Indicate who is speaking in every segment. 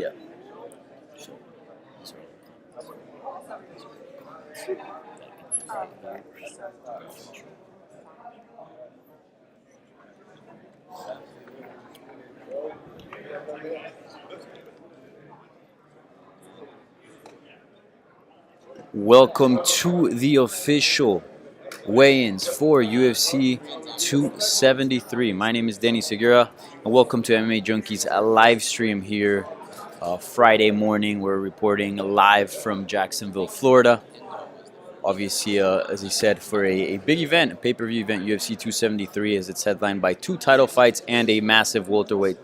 Speaker 1: Yeah. Welcome to the official weigh-ins for UFC 273. My name is Danny Segura, and welcome to MMA Junkies, a live stream here Friday morning. We're reporting live from Jacksonville, Florida. Obviously, as he said, for a big event, a pay-per-view event, UFC 273, as it's headlined by 2 title fights and a massive welterweight.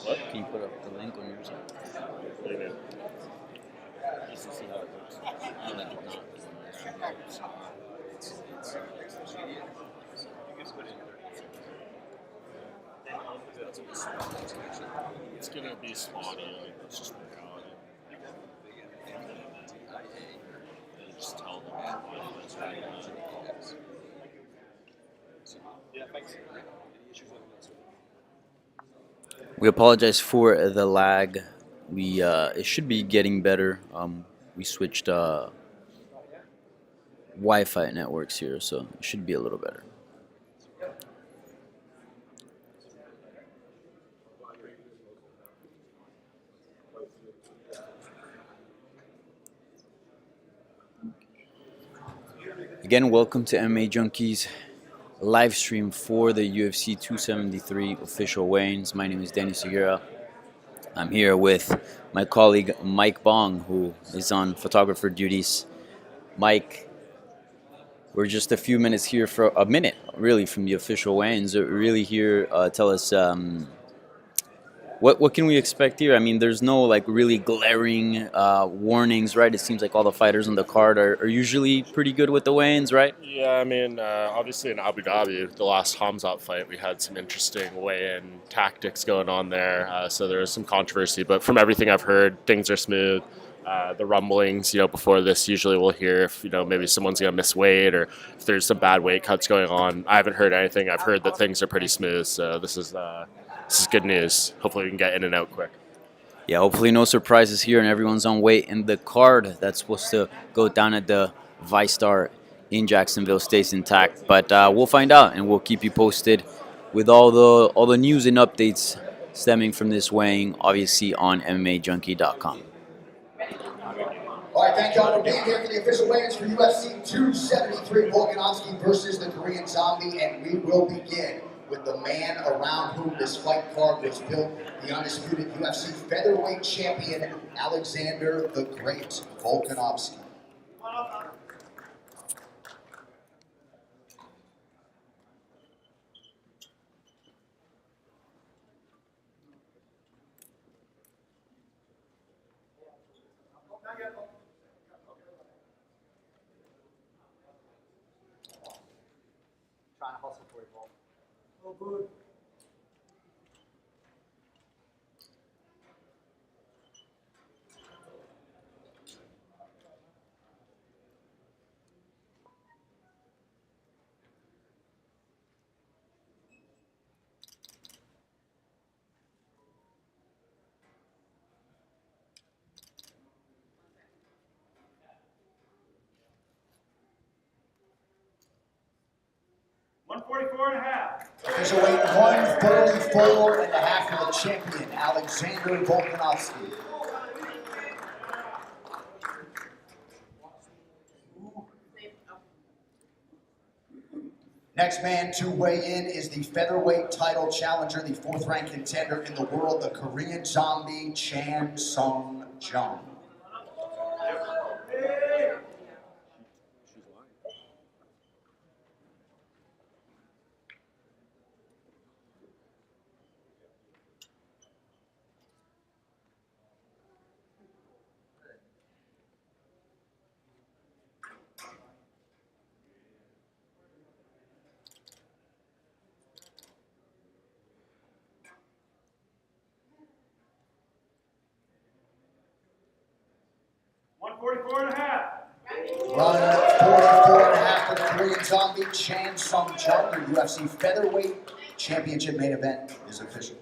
Speaker 1: What? Can you put up the link on your side?
Speaker 2: What do you mean?
Speaker 1: Just to see how it looks. I like it not.
Speaker 2: It's gonna be spotty. Like, let's just work on it. Just tell them what's right on.
Speaker 1: We apologize for the lag. It should be getting better. We switched Wi-Fi networks here, so it should be a little better. Again, welcome to MMA Junkies live stream for the UFC 273 official weigh-ins. My name is Danny Segura. I'm here with my colleague Mike Bong, who is on photographer duties. Mike, we're just a few minutes here for a minute, really, from the official weigh-ins. Really here, tell us what can we expect here? I mean, there's no like really glaring warnings, right? It seems like all the fighters on the card are usually pretty good with the weigh-ins, right?
Speaker 2: Yeah, I mean, obviously in Abu Dhabi, the last Hamzat fight, we had some interesting weigh-in tactics going on there. So there was some controversy, but from everything I've heard, things are smooth. The rumblings, before this, usually we'll hear if, maybe someone's going to miss weight or if there's some bad weight cuts going on. I haven't heard anything. I've heard that things are pretty smooth. So this is good news. Hopefully we can get in and out quick.
Speaker 1: Yeah, hopefully no surprises here and everyone's on weight. And the card that's supposed to go down at the ViStar in Jacksonville stays intact. But we'll find out and we'll keep you posted with all the news and updates stemming from this weighing, obviously on MMAJunkie.com.
Speaker 3: All right, thank y'all for being here for the official weigh-ins for UFC 273, Volkanovski versus the Korean Zombie, and we will begin with the man around whom this fight card was built, the undisputed UFC featherweight champion, Alexander the Great Volkanovski. Trying to hustle for you, Paul. Oh, good. Official weight 134 and a half for the champion, Alexander Volkanovski. Next man to weigh in is the featherweight title challenger, the 4th-ranked contender in the world, the Korean Zombie, Chan Sung Jung. 144.5 for the Korean Zombie. Chan Sung Jung, your UFC featherweight championship main event is official.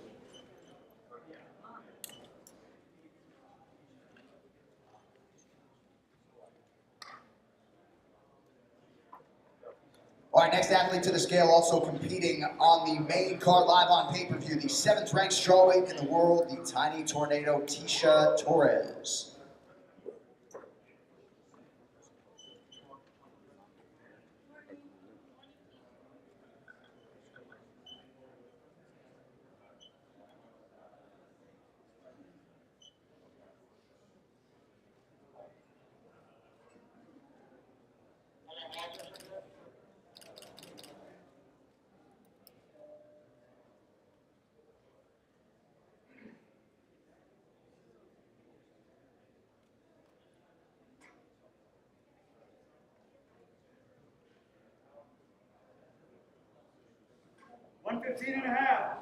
Speaker 3: All right, next athlete to the scale, also competing on the main card live on pay-per-view, the 7th ranked strawweight in the world, the Tiny Tornado, Tecia Torres.
Speaker 4: $115 and a half.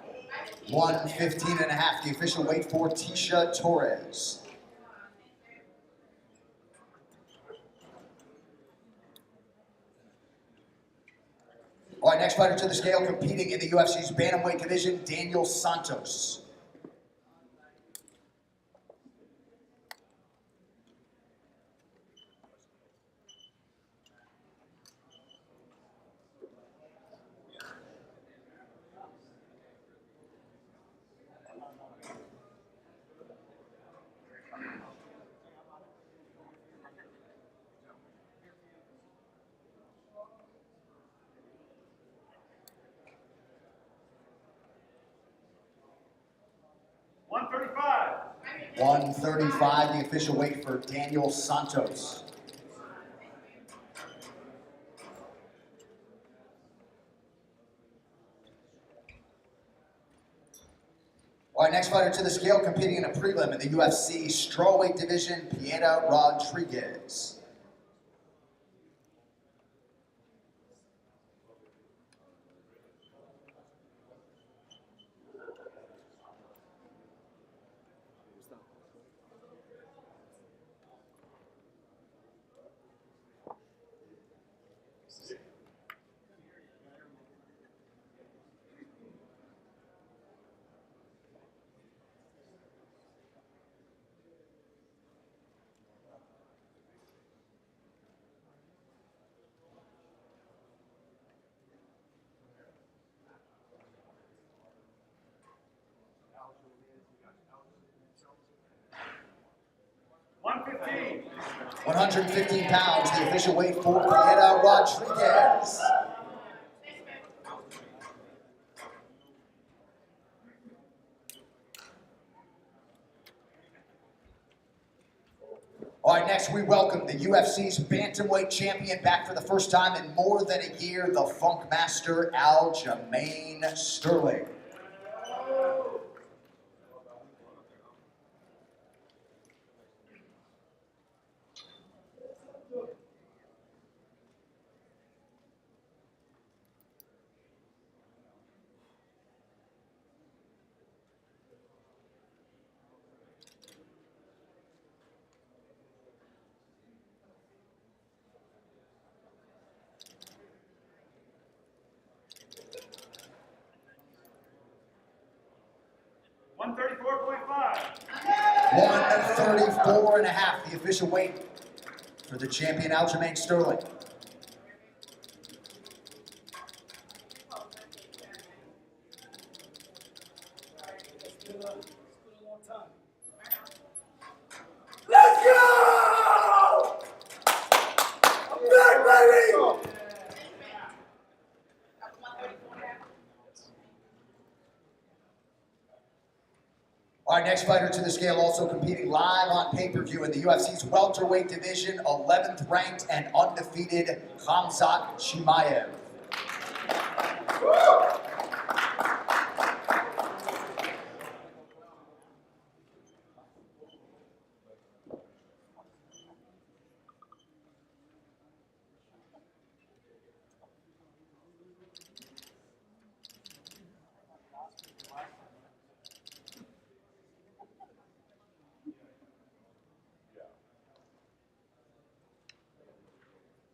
Speaker 3: 115 and a half, the official weight for Tecia Torres. All right, next fighter to the scale, competing in the UFC's bantamweight division, Daniel Santos.
Speaker 4: $135.
Speaker 3: 135, the official weight for Daniel Santos. All right, next fighter to the scale, competing in a prelim in the UFC strawweight division, Piera Rodriguez.
Speaker 4: $115.
Speaker 3: 115 pounds, the official weight for Piera Rodriguez. All right, next we welcome the UFC's bantamweight champion back for the first time in more than a year, the Funk Master, Aljamain Sterling.
Speaker 4: $134.5.
Speaker 3: 134 and a half, the official weight for the champion Aljamain Sterling.
Speaker 4: Let's go! I'm back, baby!
Speaker 3: Our next fighter to the scale, also competing live on pay-per-view in the UFC's welterweight division, 11th ranked and undefeated Khamzat Chimaev.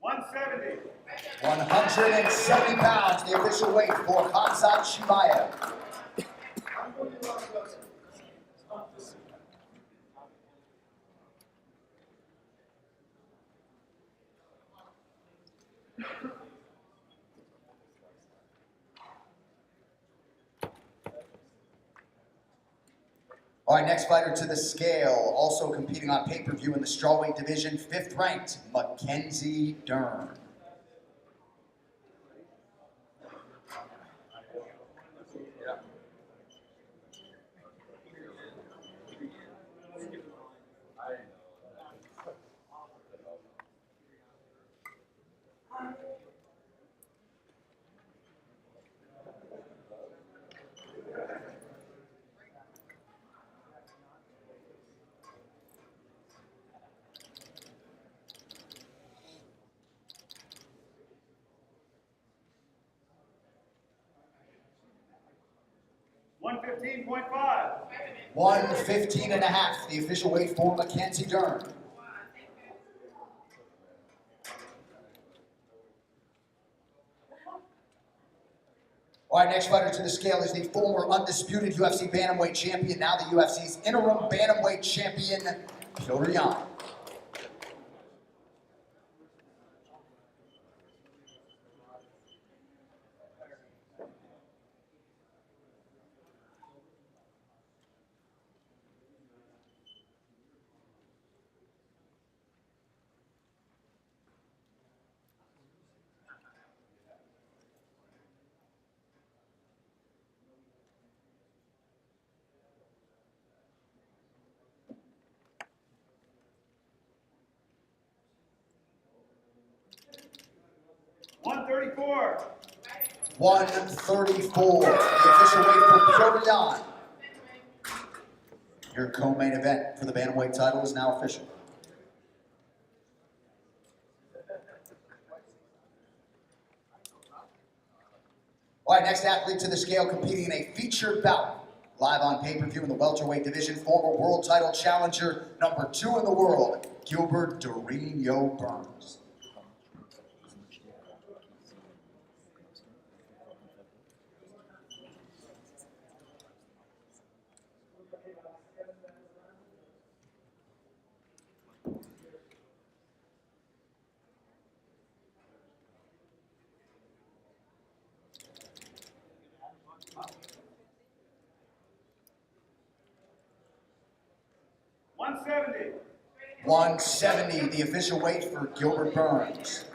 Speaker 4: 170.
Speaker 3: 170 pounds, the official weight for Hamzat Chimaev. All right, next fighter to the scale, also competing on pay-per-view in the strawweight division, 5th ranked, Mackenzie Dern.
Speaker 4: $115.5.
Speaker 3: 115.5, the official weight for Mackenzie Dern. All right, next fighter to the scale is the former undisputed UFC bantamweight champion, now the UFC's interim bantamweight champion, Petr Yan.
Speaker 4: $134.
Speaker 3: 134, the official weight for Petr Yan. Your co-main event for the bantamweight title is now official. All right, next athlete to the scale competing in a featured bout. Live on pay-per-view in the welterweight division, former world title challenger, number 2 in the world, Giarzinio Burns.
Speaker 4: $170.
Speaker 3: 170, the official weight for Gilbert Burns.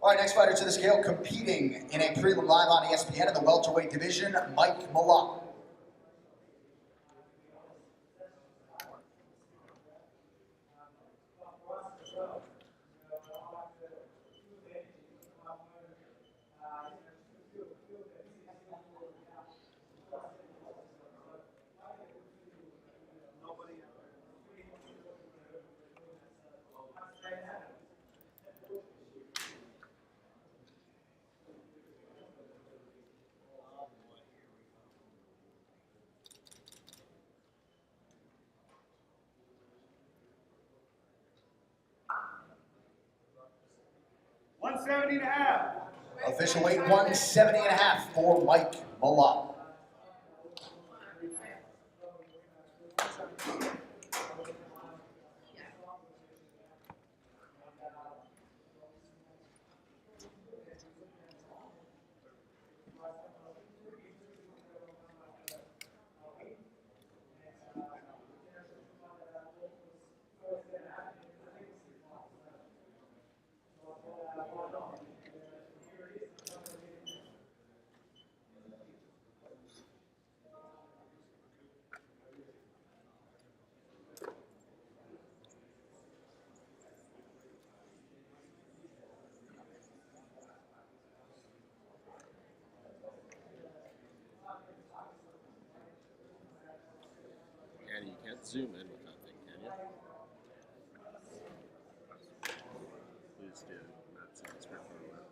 Speaker 3: All right, next fighter to the scale competing in a prelim live on ESPN in the welterweight division, Mike Malone.
Speaker 4: $170.5.
Speaker 3: Official weight 170.5 for Mike Malone.
Speaker 2: Annie, you can't zoom in with that thing, can you? Please do. That sounds preferable.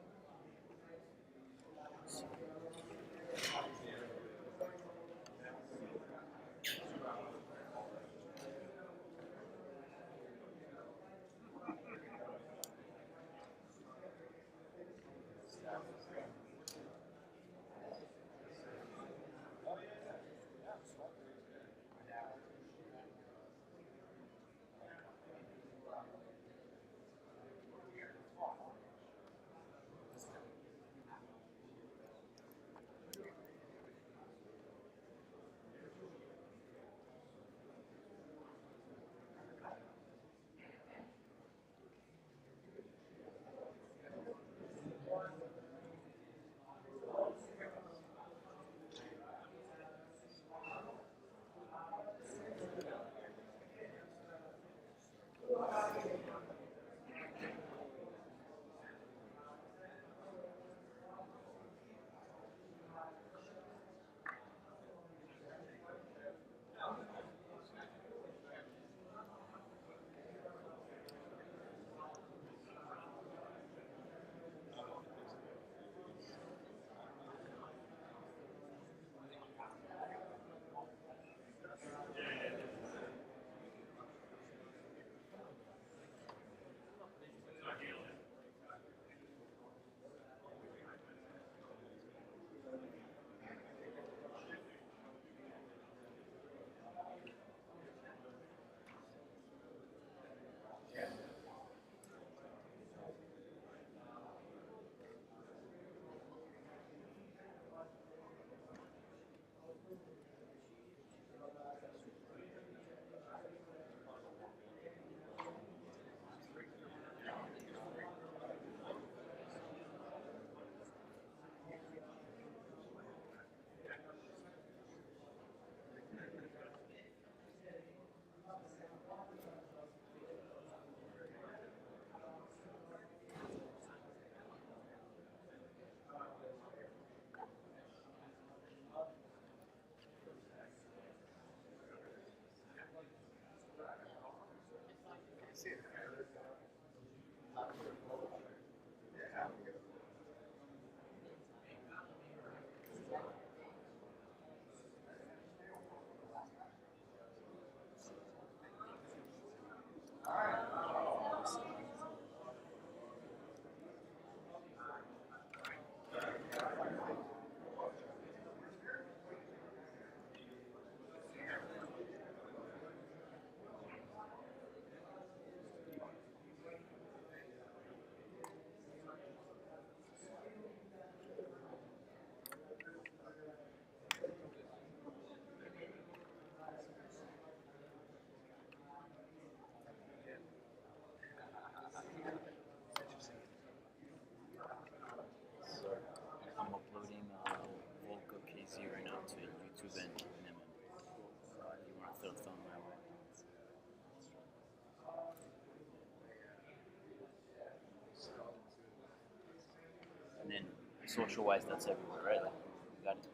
Speaker 1: social wise, that's everywhere, right? Like, you got it.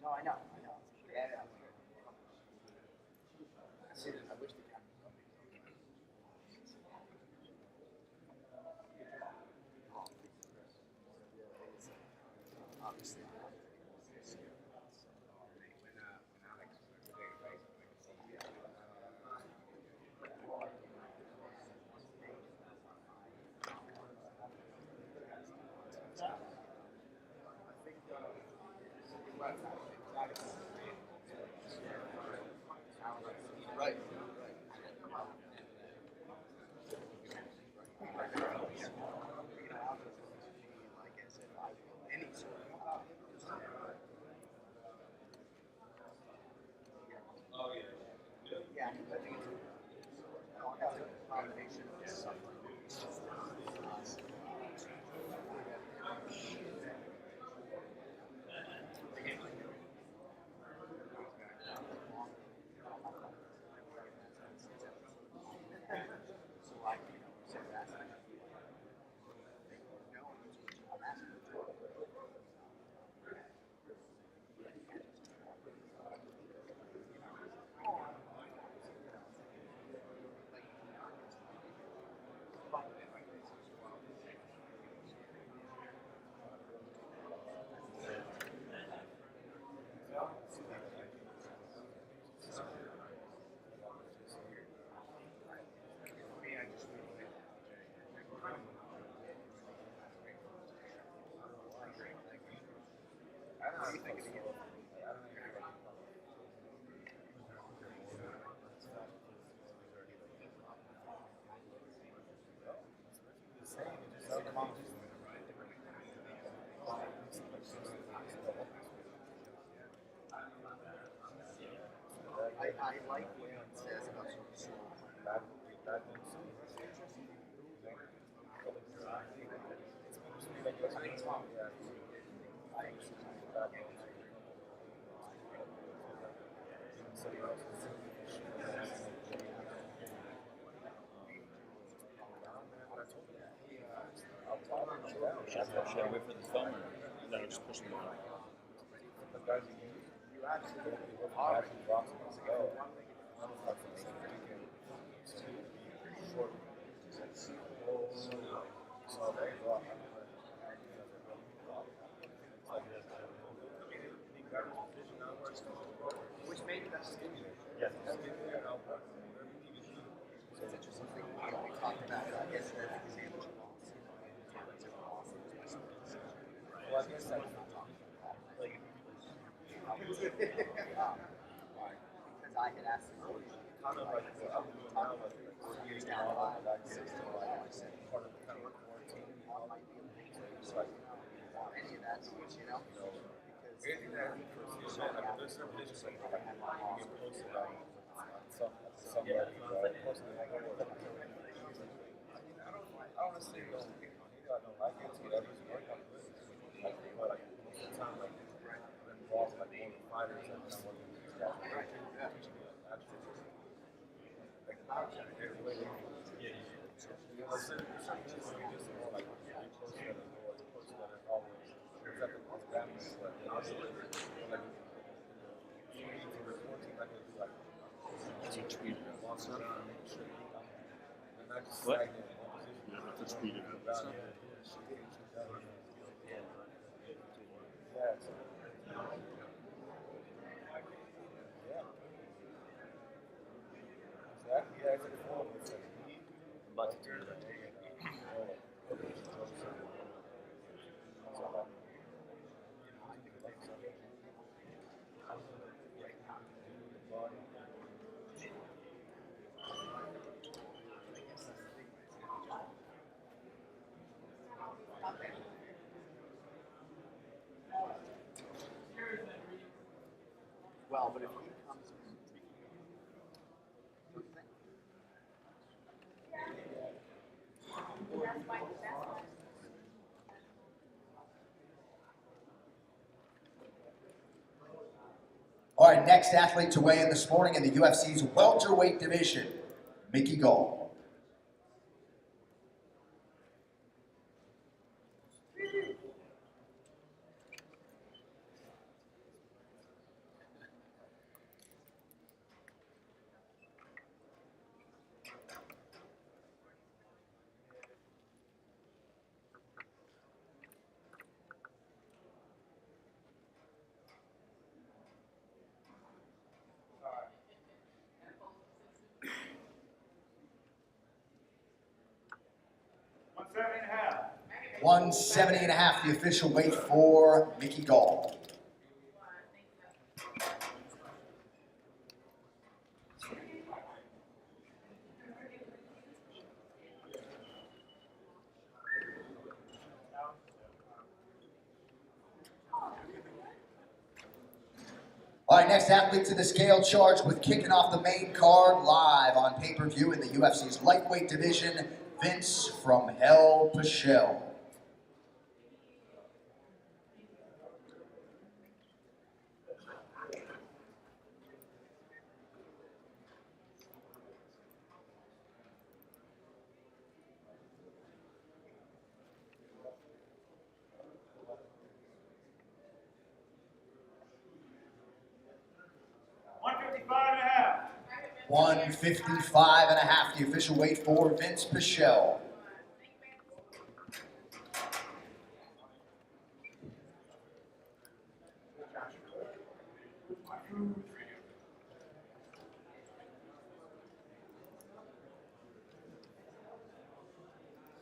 Speaker 3: No, I know. Yeah. I wish the camera. Obviously. Right. Yeah, I think it's a combination of suffering. So I, so that's no, I'm asking. I like what it says about slow
Speaker 1: Should I wait for the thumb or?
Speaker 2: No, just push them down.
Speaker 3: You absolutely are. Which maybe that's
Speaker 2: Yes.
Speaker 3: it's interesting thing we talked about. I guess that example loss. Well, I guess that's not talking about because I had asked him kind of like talking about 4 years down the line, 6 to 5, I said part of the kind of quarantine might be like any of that switch, because
Speaker 5: anything that happens, there's some pictures like you get posted on somebody, posted like, I honestly don't, I don't like it, whatever's work, I'm good. But like most of the time, like I'm involved in like one of the fighters, and I'm working with these guys. Teaching me certain things are just more like you post that or the person that is always accepting on families, but like you need to report to like do like
Speaker 2: Tweet.
Speaker 5: walk around, make sure and not just
Speaker 1: What?
Speaker 5: stagnant in one position.
Speaker 2: You have to tweet it.
Speaker 5: Yeah. Exactly. Yeah, it's a form. It's like
Speaker 1: I'm about to do that.
Speaker 3: All right, next athlete to weigh in this morning in the UFC's welterweight division, Mickey Gall.
Speaker 4: $170.5.
Speaker 3: 170.5, the official weight for Mickey Gall. All right, next athlete to the scale, charged with kicking off the main card live on pay-per-view in the UFC's lightweight division, Vince from Hell Pichel.
Speaker 4: $155.5.
Speaker 3: 155.5, the official weight for Vince Pichel.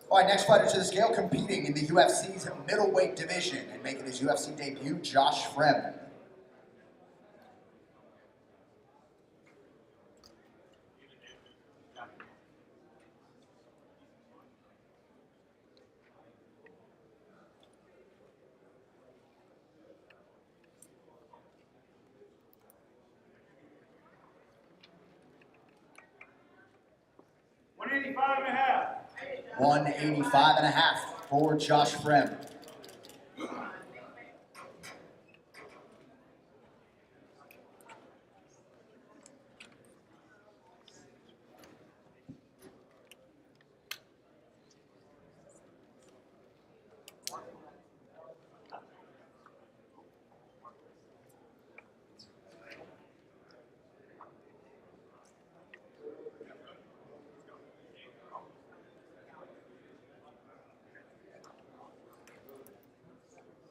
Speaker 3: All right, next fighter to the scale, competing in the UFC's middleweight division and making his UFC debut, Josh Fremd.
Speaker 4: $185.5.
Speaker 3: 185.5 for Josh Fremd.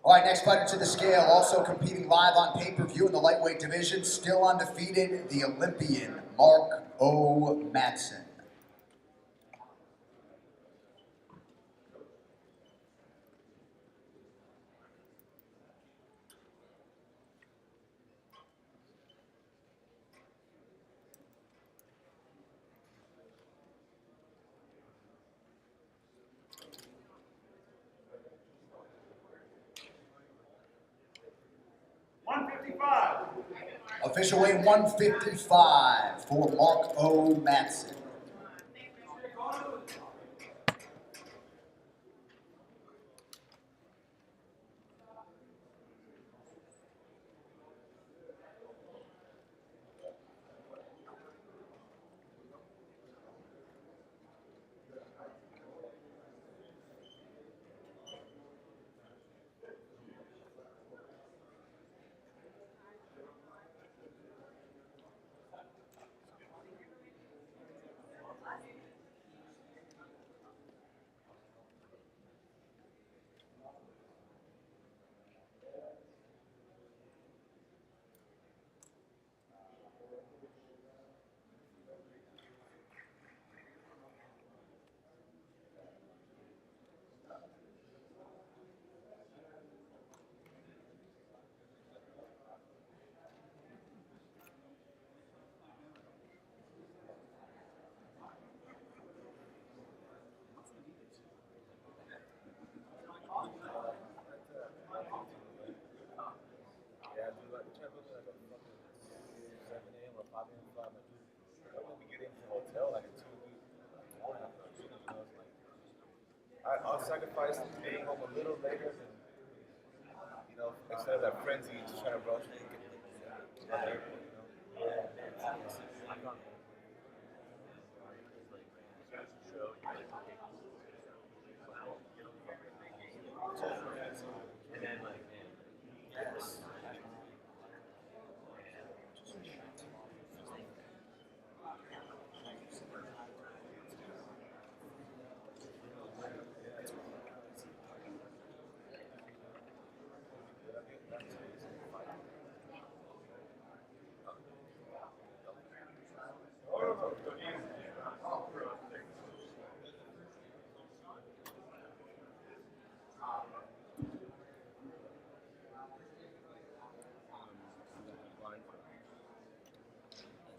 Speaker 3: All right, next fighter to the scale, also competing live on pay-per-view in the lightweight division, still undefeated, the Olympian, Mark O Matson.
Speaker 4: $155.
Speaker 3: Official weight 155 for Mark O Matson.
Speaker 5: and fly. I'm like, dude, when we get into the hotel, like in 2 weeks, I'll sacrifice being home a little later than, instead of that frenzy, just trying to rush and get to the airport,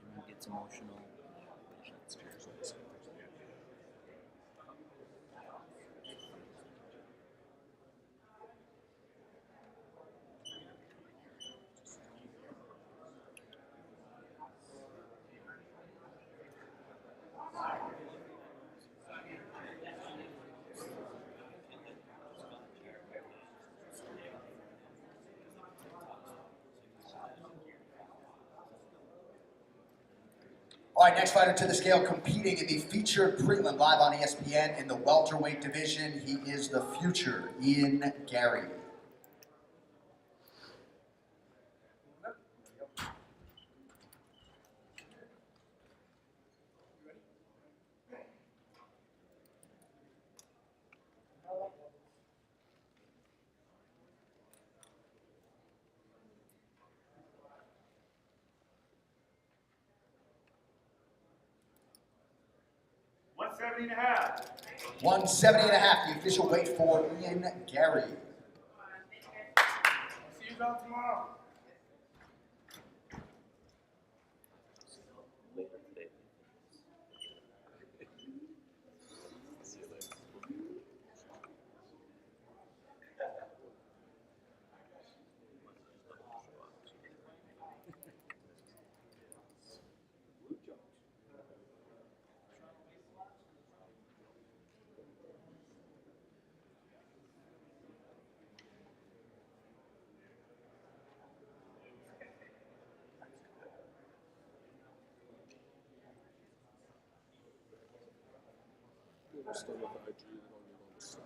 Speaker 1: Everyone gets emotional.
Speaker 3: All right, next fighter to the scale, competing in the featured prelim live on ESPN in the welterweight division. He is the future Ian Gary.
Speaker 4: $170 and a half.
Speaker 3: 170 and a half, the official weight for Ian Gary.
Speaker 4: See you guys tomorrow.
Speaker 2: Still with the IG, they don't need all this stuff.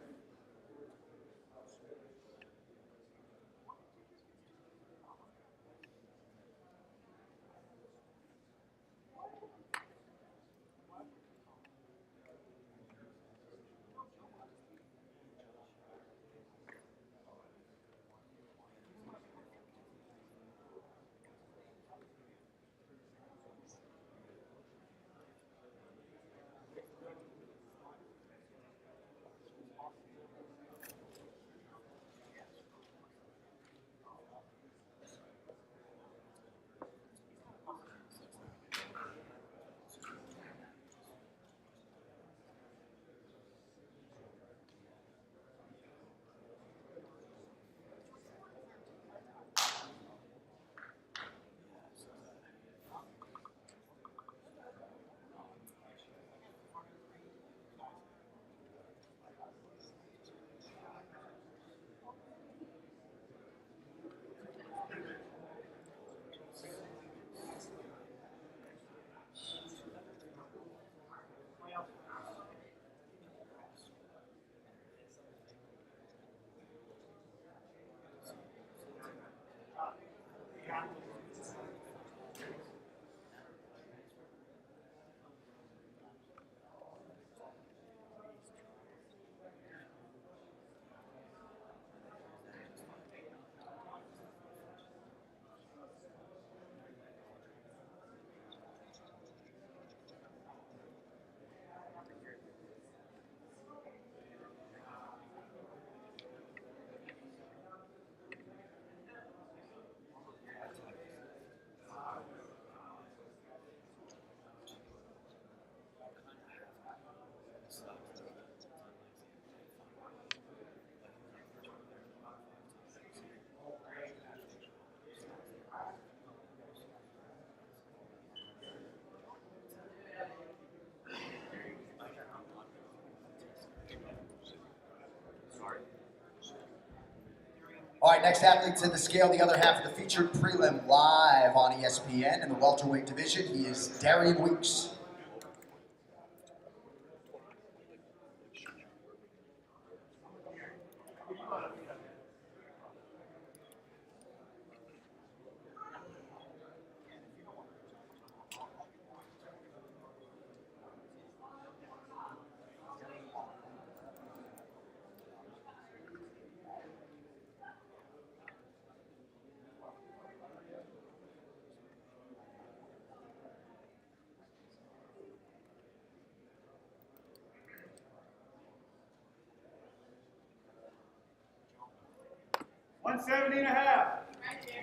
Speaker 3: next athlete to the scale, the other half of the featured prelim live on ESPN in the welterweight division. He is Darian Weeks.
Speaker 4: One 70.5.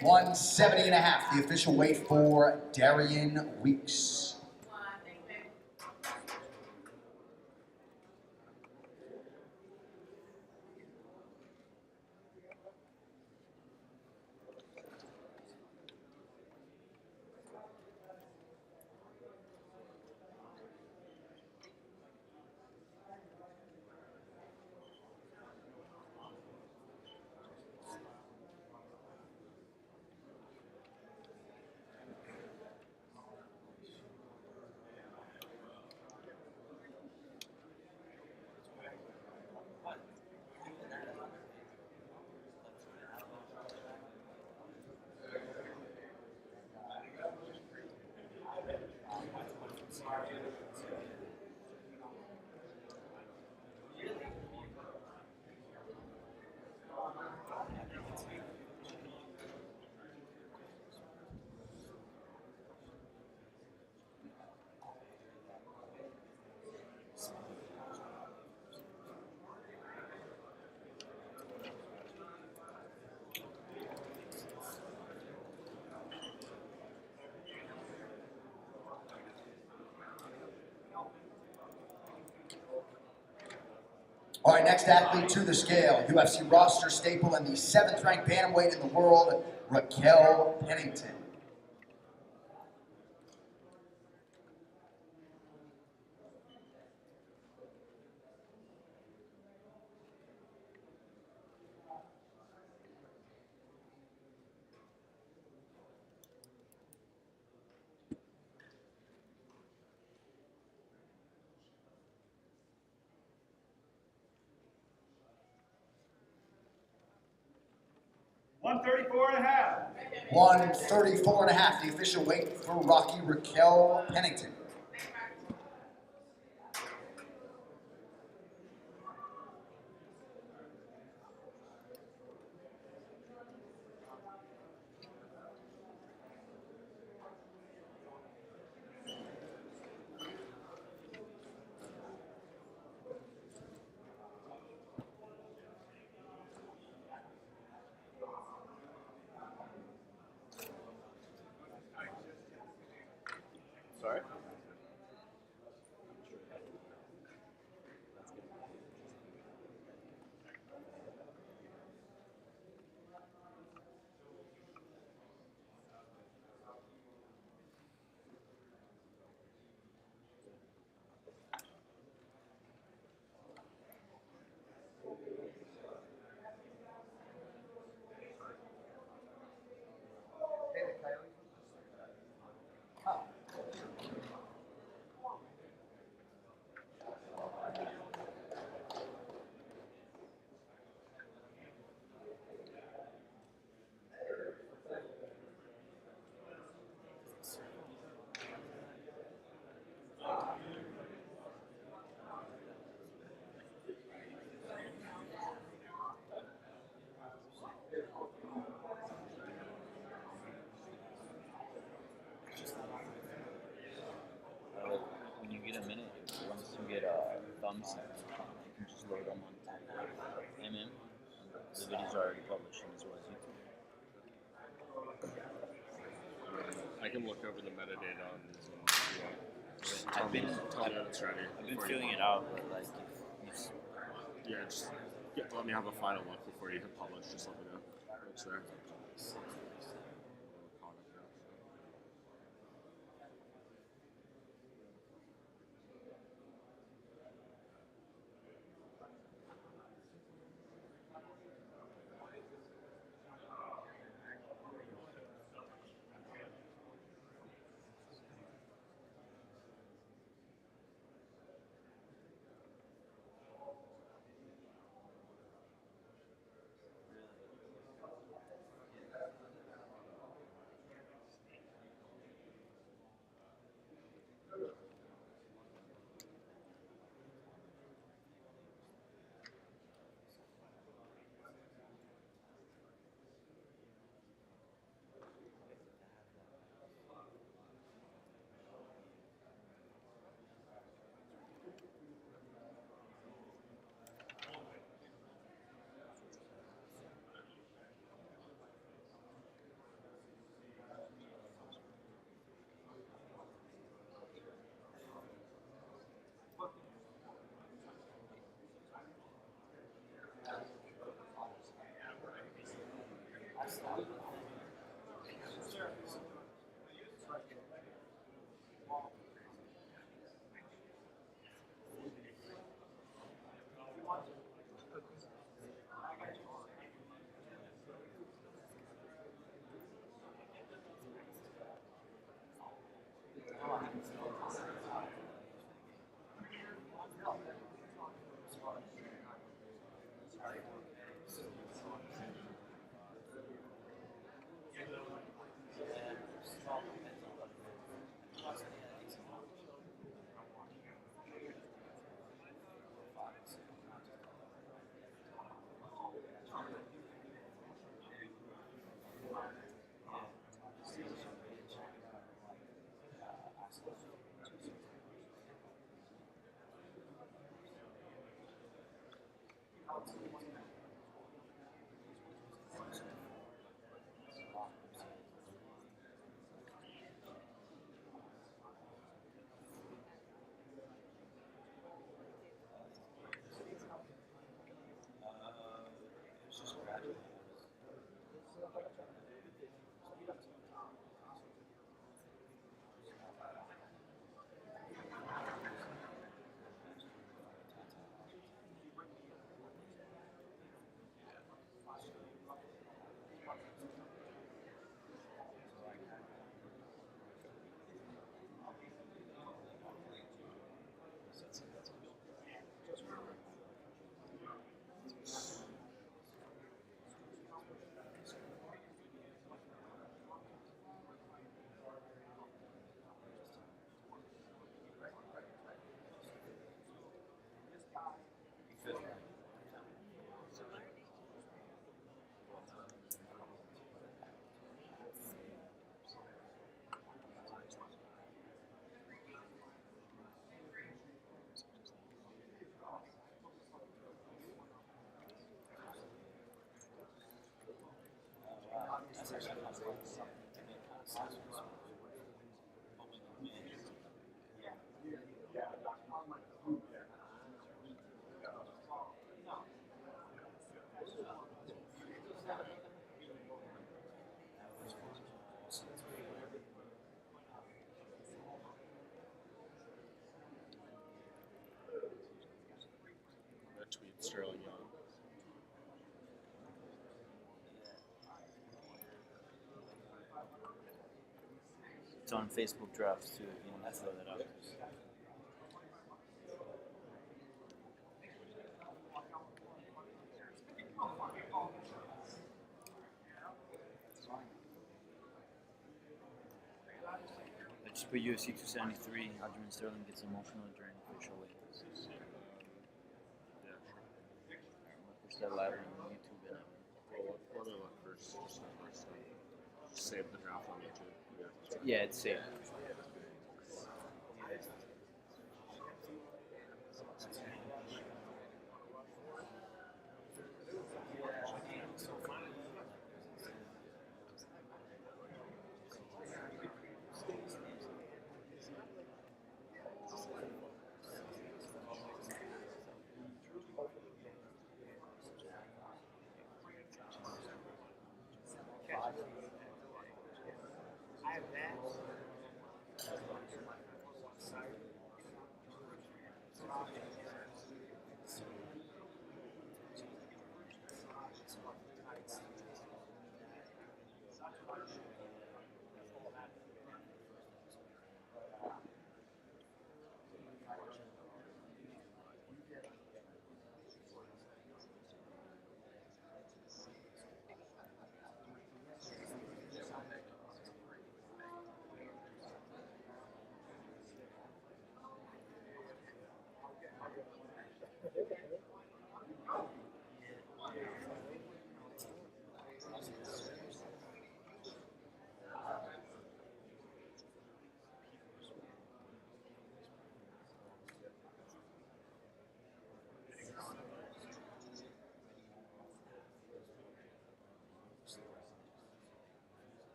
Speaker 3: 170.5, the official weight for Darian Weeks. All right, next athlete to the scale, UFC roster staple and the 7th ranked bantamweight in the world, Raquel Pennington.
Speaker 4: One 34.5.
Speaker 3: 134.5, the official weight for Rocky Raquel Pennington.
Speaker 1: Sorry? When you get a minute, once you get thumbs, you can just load them on MM. The videos are already published as well as YouTube.
Speaker 2: I can look over the metadata on these ones if you want. Just tell me when it's ready.
Speaker 1: I've been
Speaker 2: before you
Speaker 1: filling it
Speaker 2: publish.
Speaker 1: out, but like,
Speaker 2: Yeah, just let me have a final look before you hit publish. Just let me know what's there. That tweet Sterling Young.
Speaker 1: It's on Facebook drafts too, if you want to throw that out. I just put UFC 273. Aljamain Sterling gets emotional during official weigh-ins.
Speaker 2: Yeah, sure.
Speaker 1: I'm gonna push that live on YouTube and
Speaker 2: Well, let me look first. Just look first. Save the draft on YouTube.
Speaker 1: yeah, it's safe.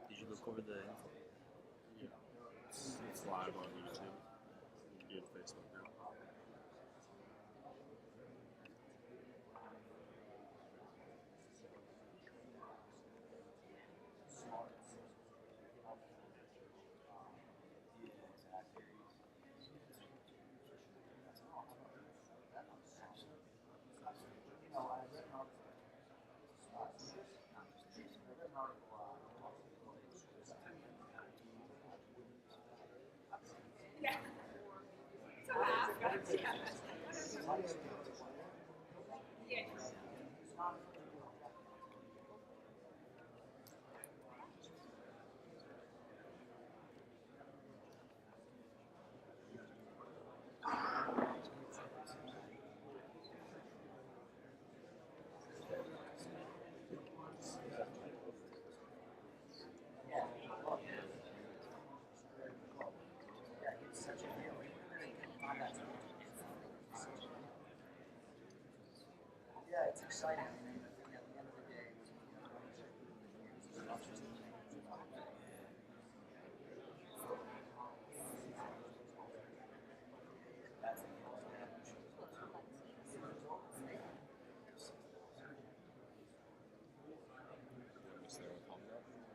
Speaker 1: Did you look over the info?
Speaker 2: Yeah. It's live on YouTube.
Speaker 3: Yeah, it's exciting. I mean, at the end of the day,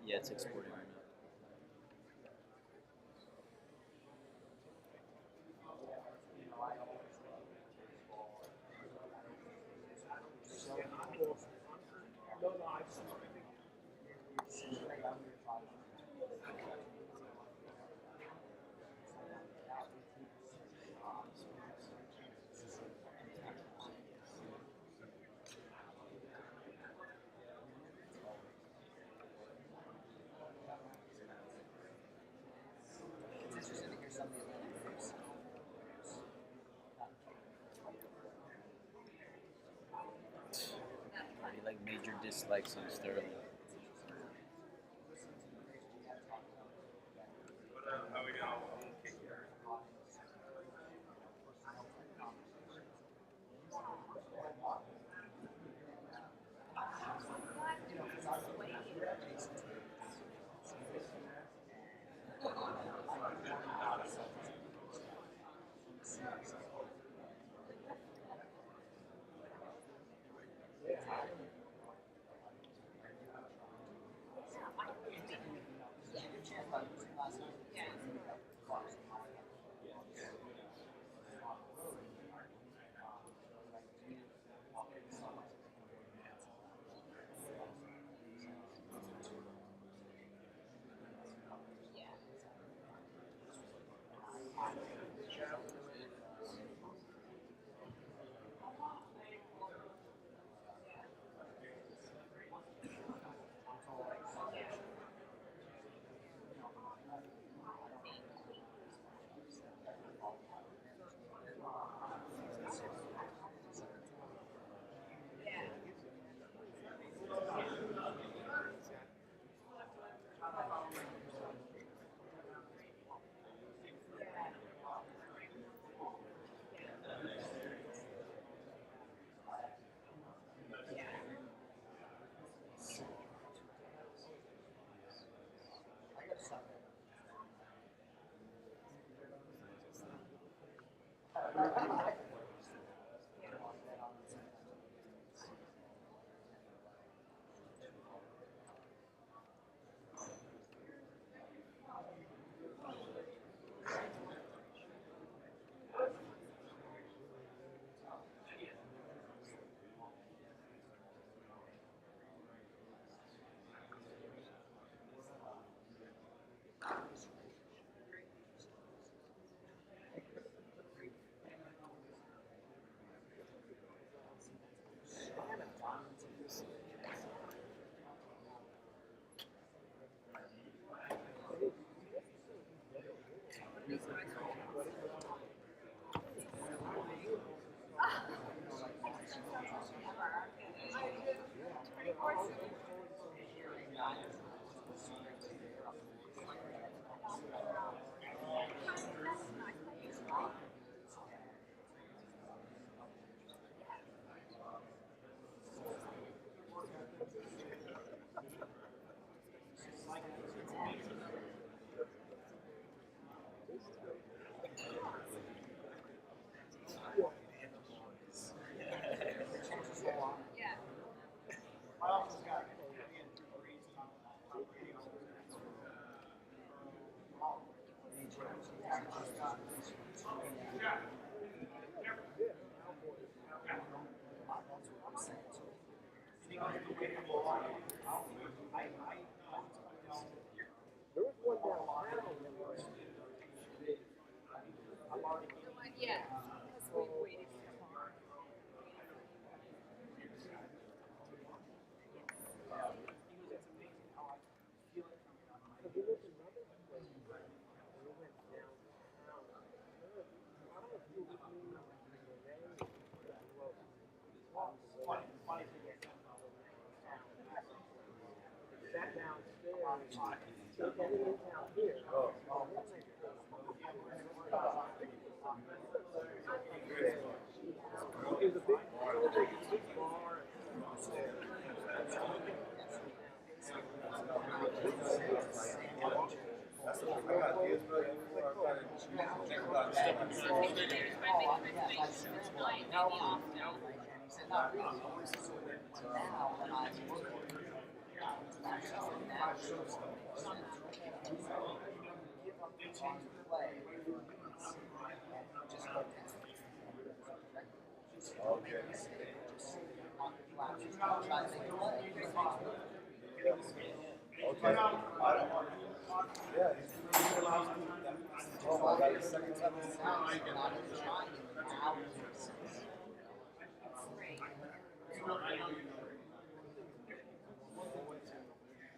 Speaker 1: Yeah, it's exporting right now.
Speaker 3: it's interesting to hear some of the Atlantic folks.
Speaker 1: Already like major dislikes on Sterling.
Speaker 6: Yeah, because we waited for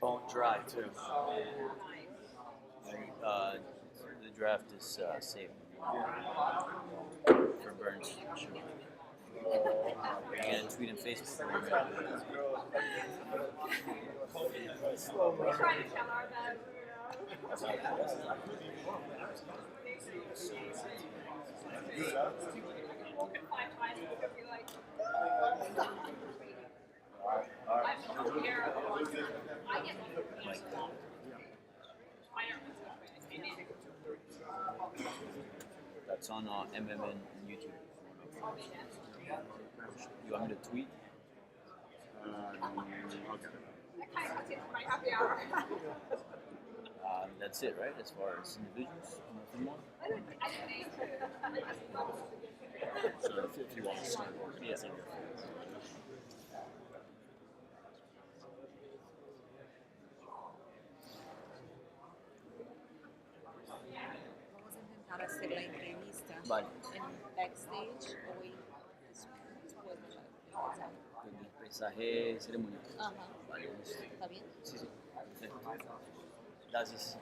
Speaker 1: Bone dry too. The draft is safe for Burns. Sure. You're gonna tweet and Facebook. That's on MM and YouTube. You want me to tweet? That's it, right? As far as individuals, nothing more.
Speaker 2: So if you want to start organizing your
Speaker 6: Vamos a intentar hacer la entrevista
Speaker 1: Vale.
Speaker 6: en backstage hoy después de la
Speaker 1: El pesaje ceremonia.
Speaker 6: Ajá.
Speaker 1: Vale, listo.
Speaker 6: ¿Está bien?
Speaker 1: Sí, sí. Perfecto. Gracias.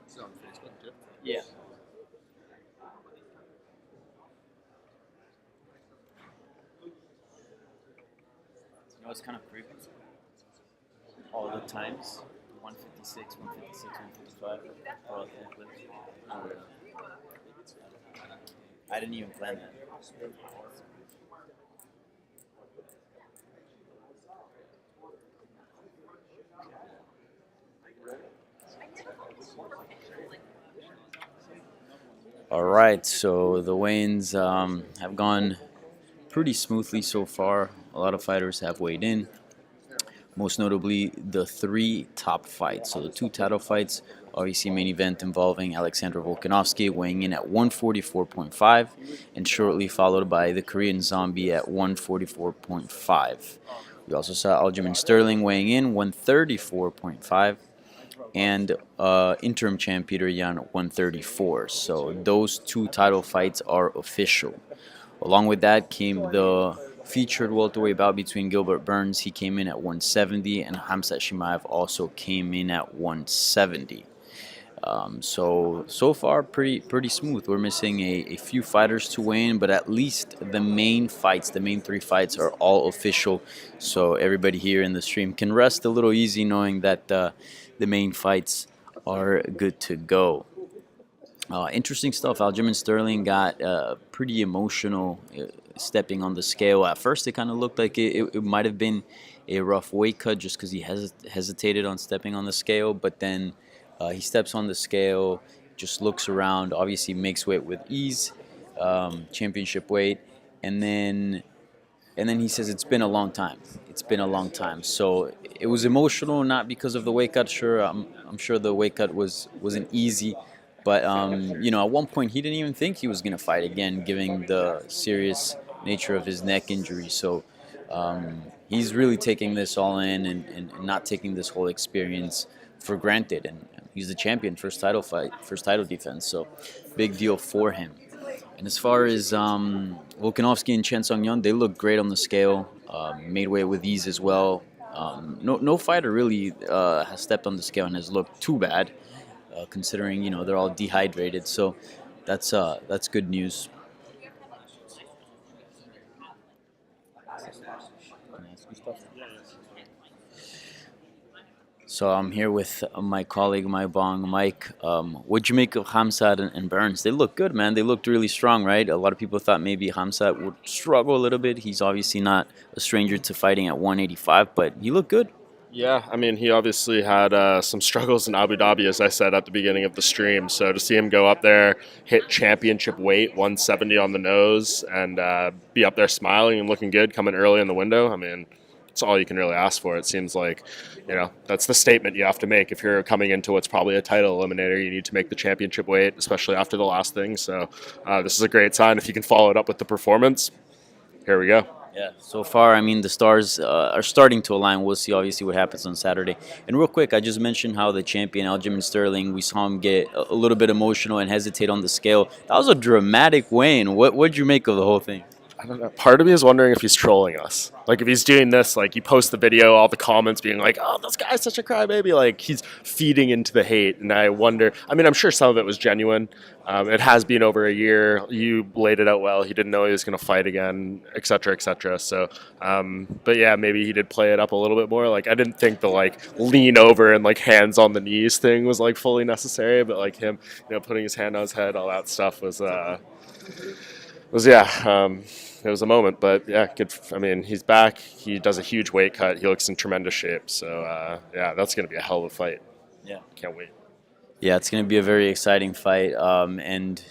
Speaker 2: This is on Facebook too.
Speaker 1: Yeah. You know what's kind of creepy? All the times, 156, 156, 155, are all the clips. I didn't even plan that. All right, so the weigh-ins have gone pretty smoothly so far. A lot of fighters have weighed in. Most notably, the 3 top fights. So the 2 title fights, obviously main event involving Alexander Volkanovski weighing in at 144.5, and shortly followed by the Korean Zombie at 144.5. We also saw Aljamain Sterling weighing in 134.5, and interim champ Peter Yan 134. So those 2 title fights are official. Along with that came the featured welterweight bout between Gilbert Burns. He came in at 170, and Khamzat Chimaev also came in at 170. So far pretty smooth. We're missing a few fighters to weigh in, but at least the main fights, the main 3 fights, are all official. So everybody here in the stream can rest a little easy knowing that the main fights are good to go. Interesting stuff. Aljamain Sterling got pretty emotional stepping on the scale. At first, it kind of looked like it might have been a rough weight cut just because he hesitated on stepping on the scale. But then he steps on the scale, just looks around, obviously makes weight with ease, championship weight, and then he says it's been a long time. It's been a long time. So it was emotional, not because of the weight cut. Sure, I'm sure the weight cut wasn't easy. But, at one point, he didn't even think he was going to fight again, given the serious nature of his neck injury. So he's really taking this all in and not taking this whole experience for granted. And he's the champion, first title fight, first title defense. So big deal for him. And as far as Volkanovski and Chen Sung-yeon, they look great on the scale, made weight with ease as well. No fighter really has stepped on the scale and has looked too bad. considering they're all dehydrated. So that's good news. So I'm here with my colleague, my bong, Mike. What'd you make of Hamzat and Burns? They look good, man. They looked really strong, right? A lot of people thought maybe Hamzat would struggle a little bit. He's obviously not a stranger to fighting at 185, but he looked good.
Speaker 2: Yeah, I mean, he obviously had some struggles in Abu Dhabi, as I said at the beginning of the stream. So to see him go up there, hit championship weight, 170 on the nose, and be up there smiling and looking good, coming early in the window, I mean, it's all you can really ask for. It seems like, that's the statement you have to make. If you're coming into what's probably a title eliminator, you need to make the championship weight, especially after the last thing. So this is a great sign. If you can follow it up with the performance, here we go.
Speaker 1: Yeah, so far, I mean, the stars are starting to align. We'll see, obviously, what happens on Saturday. And real quick, I just mentioned how the champion, Aljamain Sterling, we saw him get a little bit emotional and hesitate on the scale. That was a dramatic weigh-in. What'd you make of the whole thing?
Speaker 2: I don't know. Part of me is wondering if he's trolling us. Like, if he's doing this, like, you post the video, all the comments being like, oh, this guy's such a crybaby. Like, he's feeding into the hate. And I wonder, I mean, I'm sure some of it was genuine. It has been over a year. You laid it out well. He didn't know he was going to fight again, et cetera, et cetera. So, but yeah, maybe he did play it up a little bit more. Like, I didn't think the, like, lean over and, like, hands on the knees thing was, like, fully necessary. But, like, him, putting his hand on his head, all that stuff was it was a moment, but yeah, good. I mean, he's back. He does a huge weight cut. He looks in tremendous shape. So yeah, that's going to be a hell of a fight.
Speaker 1: Yeah.
Speaker 2: Can't wait.
Speaker 1: Yeah, it's going to be a very exciting fight. And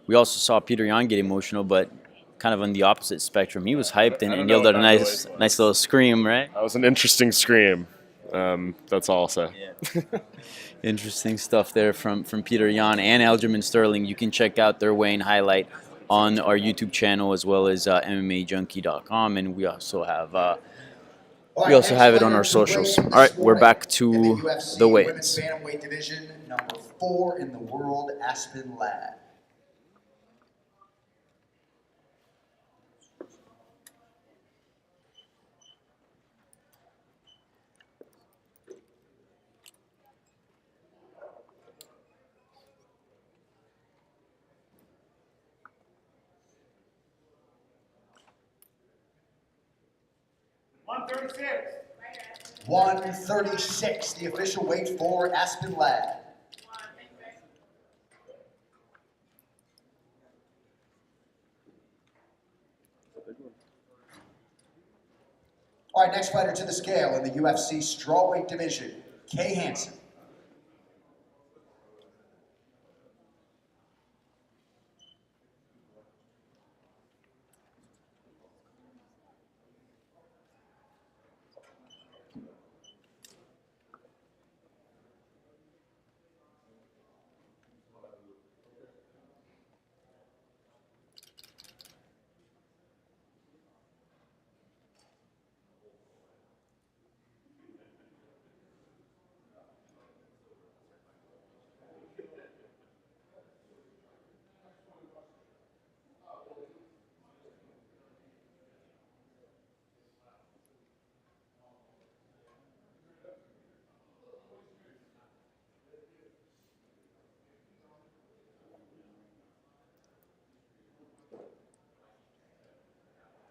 Speaker 1: we also saw Peter Yan get emotional, but kind of on the opposite spectrum. He was hyped and yelled out a nice little scream, right?
Speaker 2: That was an interesting scream. That's all I'll say.
Speaker 1: Yeah. Interesting stuff there from Peter Yan and Aljamain Sterling. You can check out their weigh-in highlight on our YouTube channel as well as MMAJunkie.com, and we also have it on our socials. All right, we're back to the weigh-ins.
Speaker 3: Bantamweight division, number 4 in the world, Aspen Ladd.
Speaker 4: $136.
Speaker 3: 136, the official weight for Aspen Ladd. All right, next fighter to the scale in the UFC strawweight division, Kay Hansen.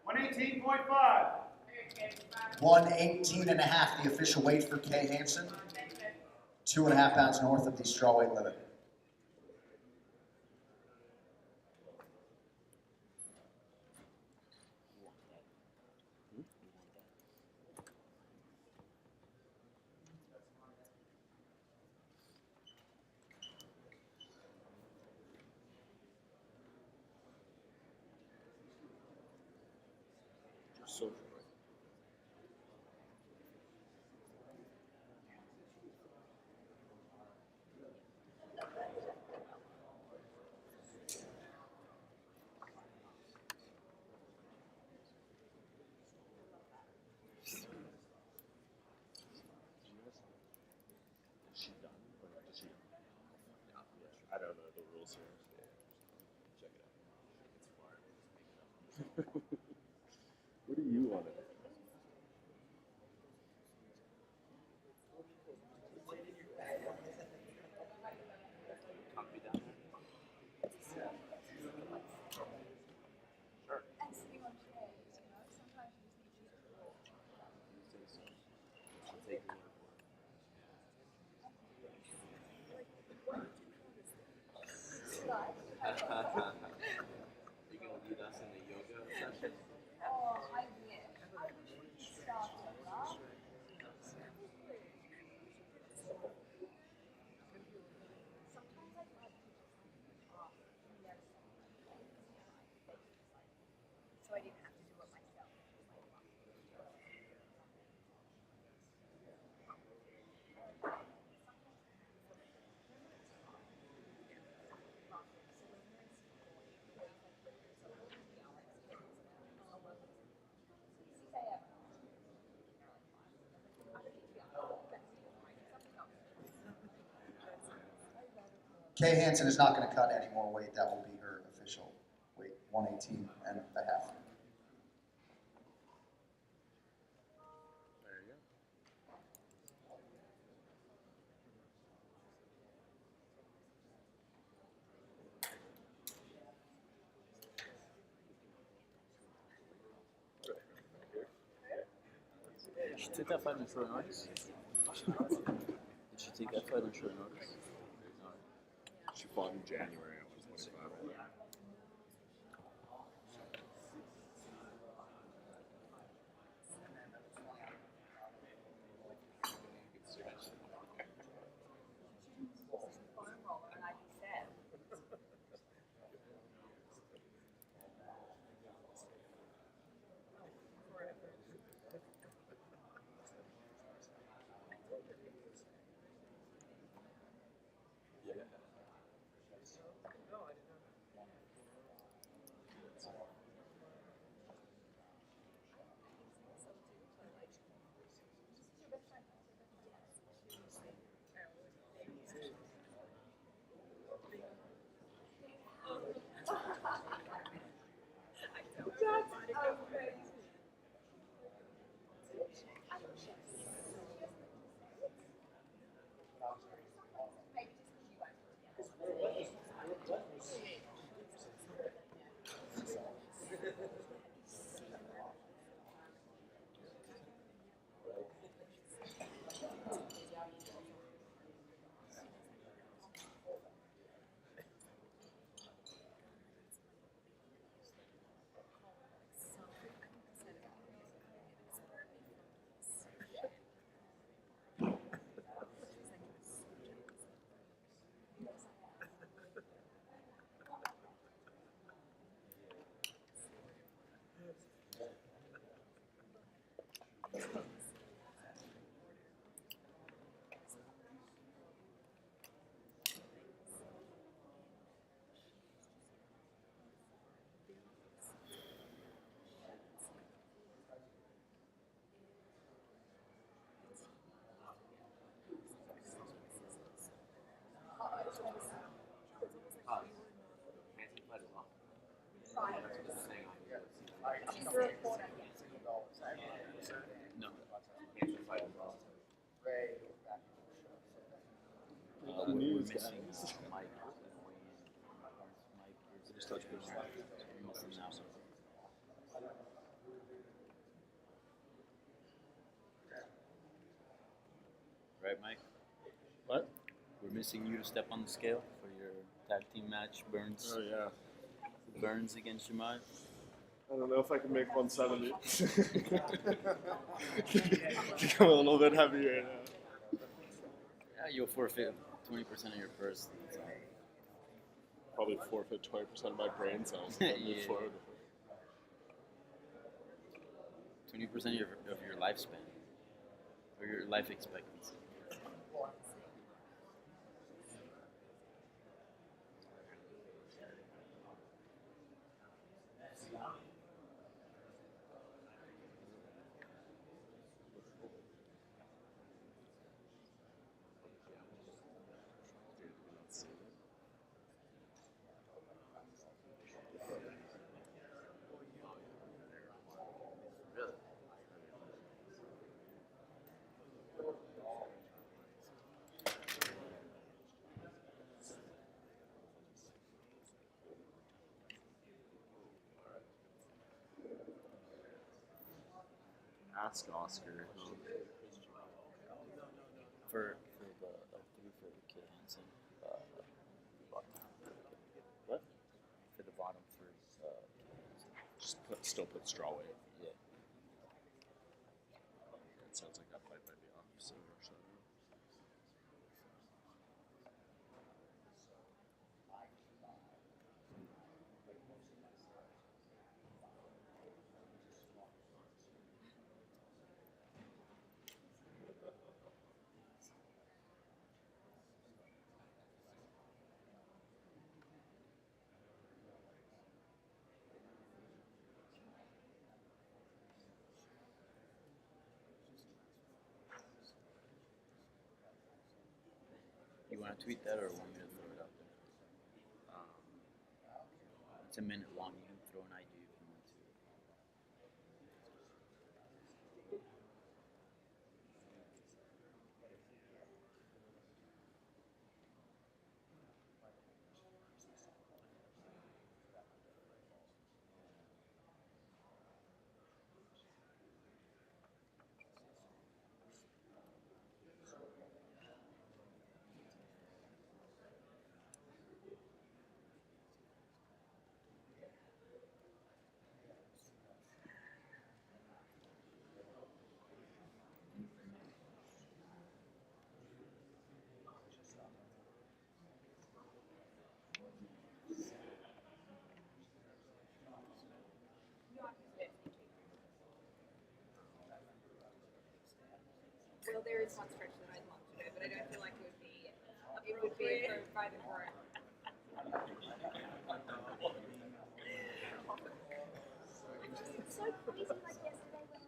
Speaker 4: $118.5.
Speaker 3: 118.5, the official weight for Kay Hansen. 2.5 pounds north of the strawweight limit.
Speaker 2: I don't know the rules here. Check it out. What do you want to do?
Speaker 3: Kay Hansen is not going to cut any more weight. That will be her official weight, 118 and a half.
Speaker 2: There you go.
Speaker 1: Did she take that fight on short notice? Did she take that fight on short notice?
Speaker 2: She fought in January at 125.
Speaker 1: No. We're missing Mike. Mike is just touch base. Right, Mike?
Speaker 2: What?
Speaker 1: We're missing you to step on the scale for your tag team match, Burns.
Speaker 2: Oh yeah.
Speaker 1: Burns against Jamal.
Speaker 2: I don't know if I can make 170. Become a little bit heavier now.
Speaker 1: Yeah, you'll forfeit 20% of your purse.
Speaker 2: Probably forfeit 20% of my brain cells.
Speaker 1: Yeah.
Speaker 2: Move forward.
Speaker 1: 20% of your lifespan. Or your life expectancy.
Speaker 2: Ask Oscar.
Speaker 1: For the L3 for the Kay Hansen.
Speaker 2: What?
Speaker 1: For the bottom for Kay Hansen.
Speaker 2: Still put straw weight.
Speaker 1: Yeah.
Speaker 2: It sounds like that fight might be off soon or something.
Speaker 1: You want to tweet that or want me to throw it out there? It's a minute long. You can throw an ID if you want to.
Speaker 6: Well, there is one stretch that I'd love to do, but I don't feel like it would be for private work.
Speaker 7: It's so crazy like yesterday when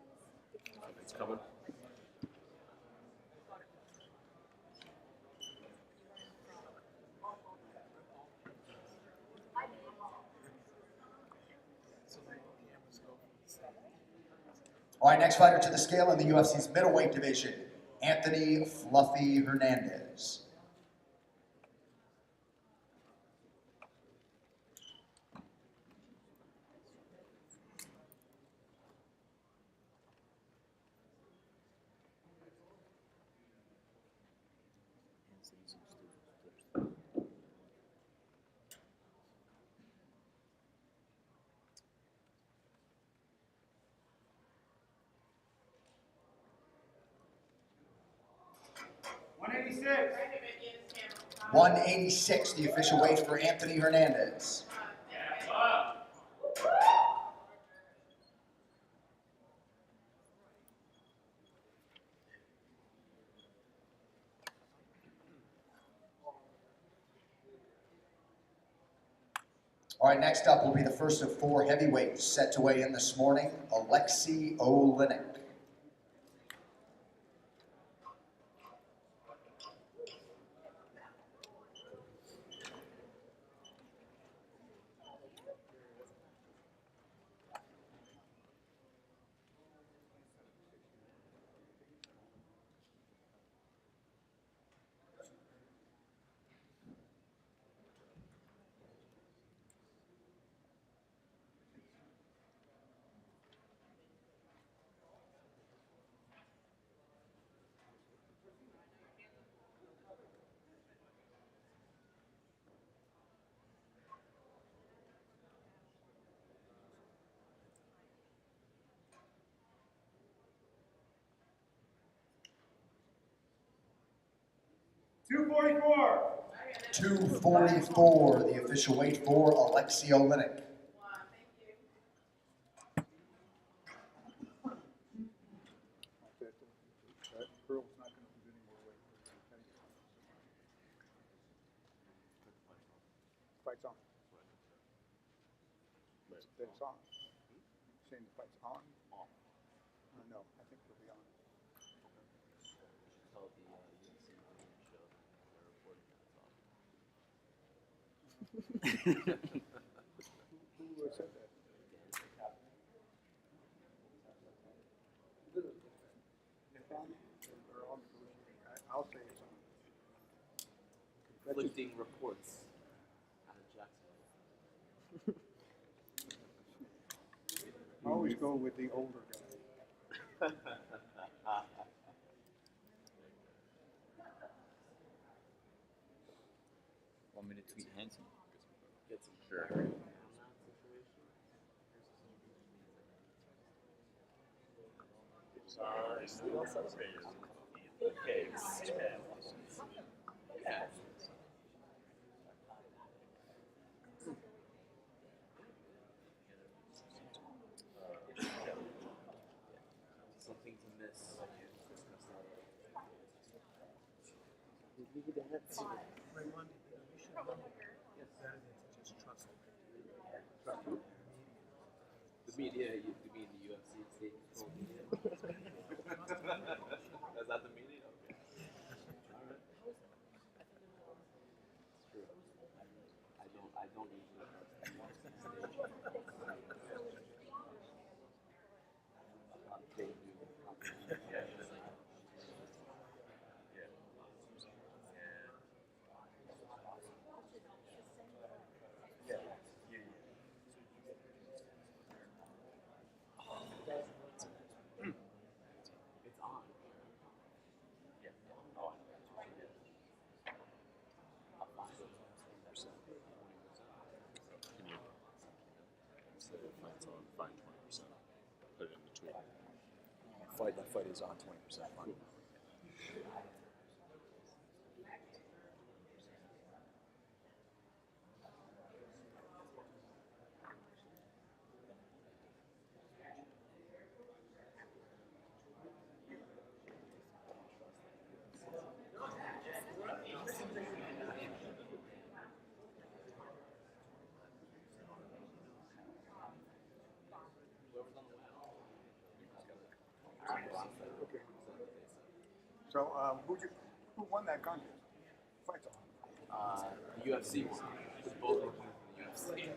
Speaker 7: I was
Speaker 2: It's coming.
Speaker 3: All right, next fighter to the scale in the UFC's middleweight division, Anthony Fluffy Hernandez.
Speaker 4: $186.
Speaker 3: 186, the official weight for Anthony Hernandez. All right, next up will be the first of 4 heavyweights set to weigh in this morning, Alexei Oleinik.
Speaker 4: $244.
Speaker 3: 244, the official weight for Alexei Oleinik.
Speaker 5: That girl's not going to lose any more weight. Fight's on. It's on. Saying the fight's on? Off. No, I think it'll be on.
Speaker 1: Tell the UFC show they're reporting that it's off.
Speaker 5: Who said that? I'll say it's on.
Speaker 1: Conflicting reports out of Jacksonville.
Speaker 5: I always go with the older guy.
Speaker 1: Want me to tweet Hanson? Get some
Speaker 2: Sure.
Speaker 1: Something to miss.
Speaker 8: Raymond, you should know better than to just trust them.
Speaker 1: The media, you mean the UFC, state control media? Is that the media? Okay. Alright. It's true. I
Speaker 2: Can you say the fight's on, fine 20%. Put it in between.
Speaker 5: That fight is on 20% fund. So, who won that contest? Fights on.
Speaker 1: UFC. Both of them UFC.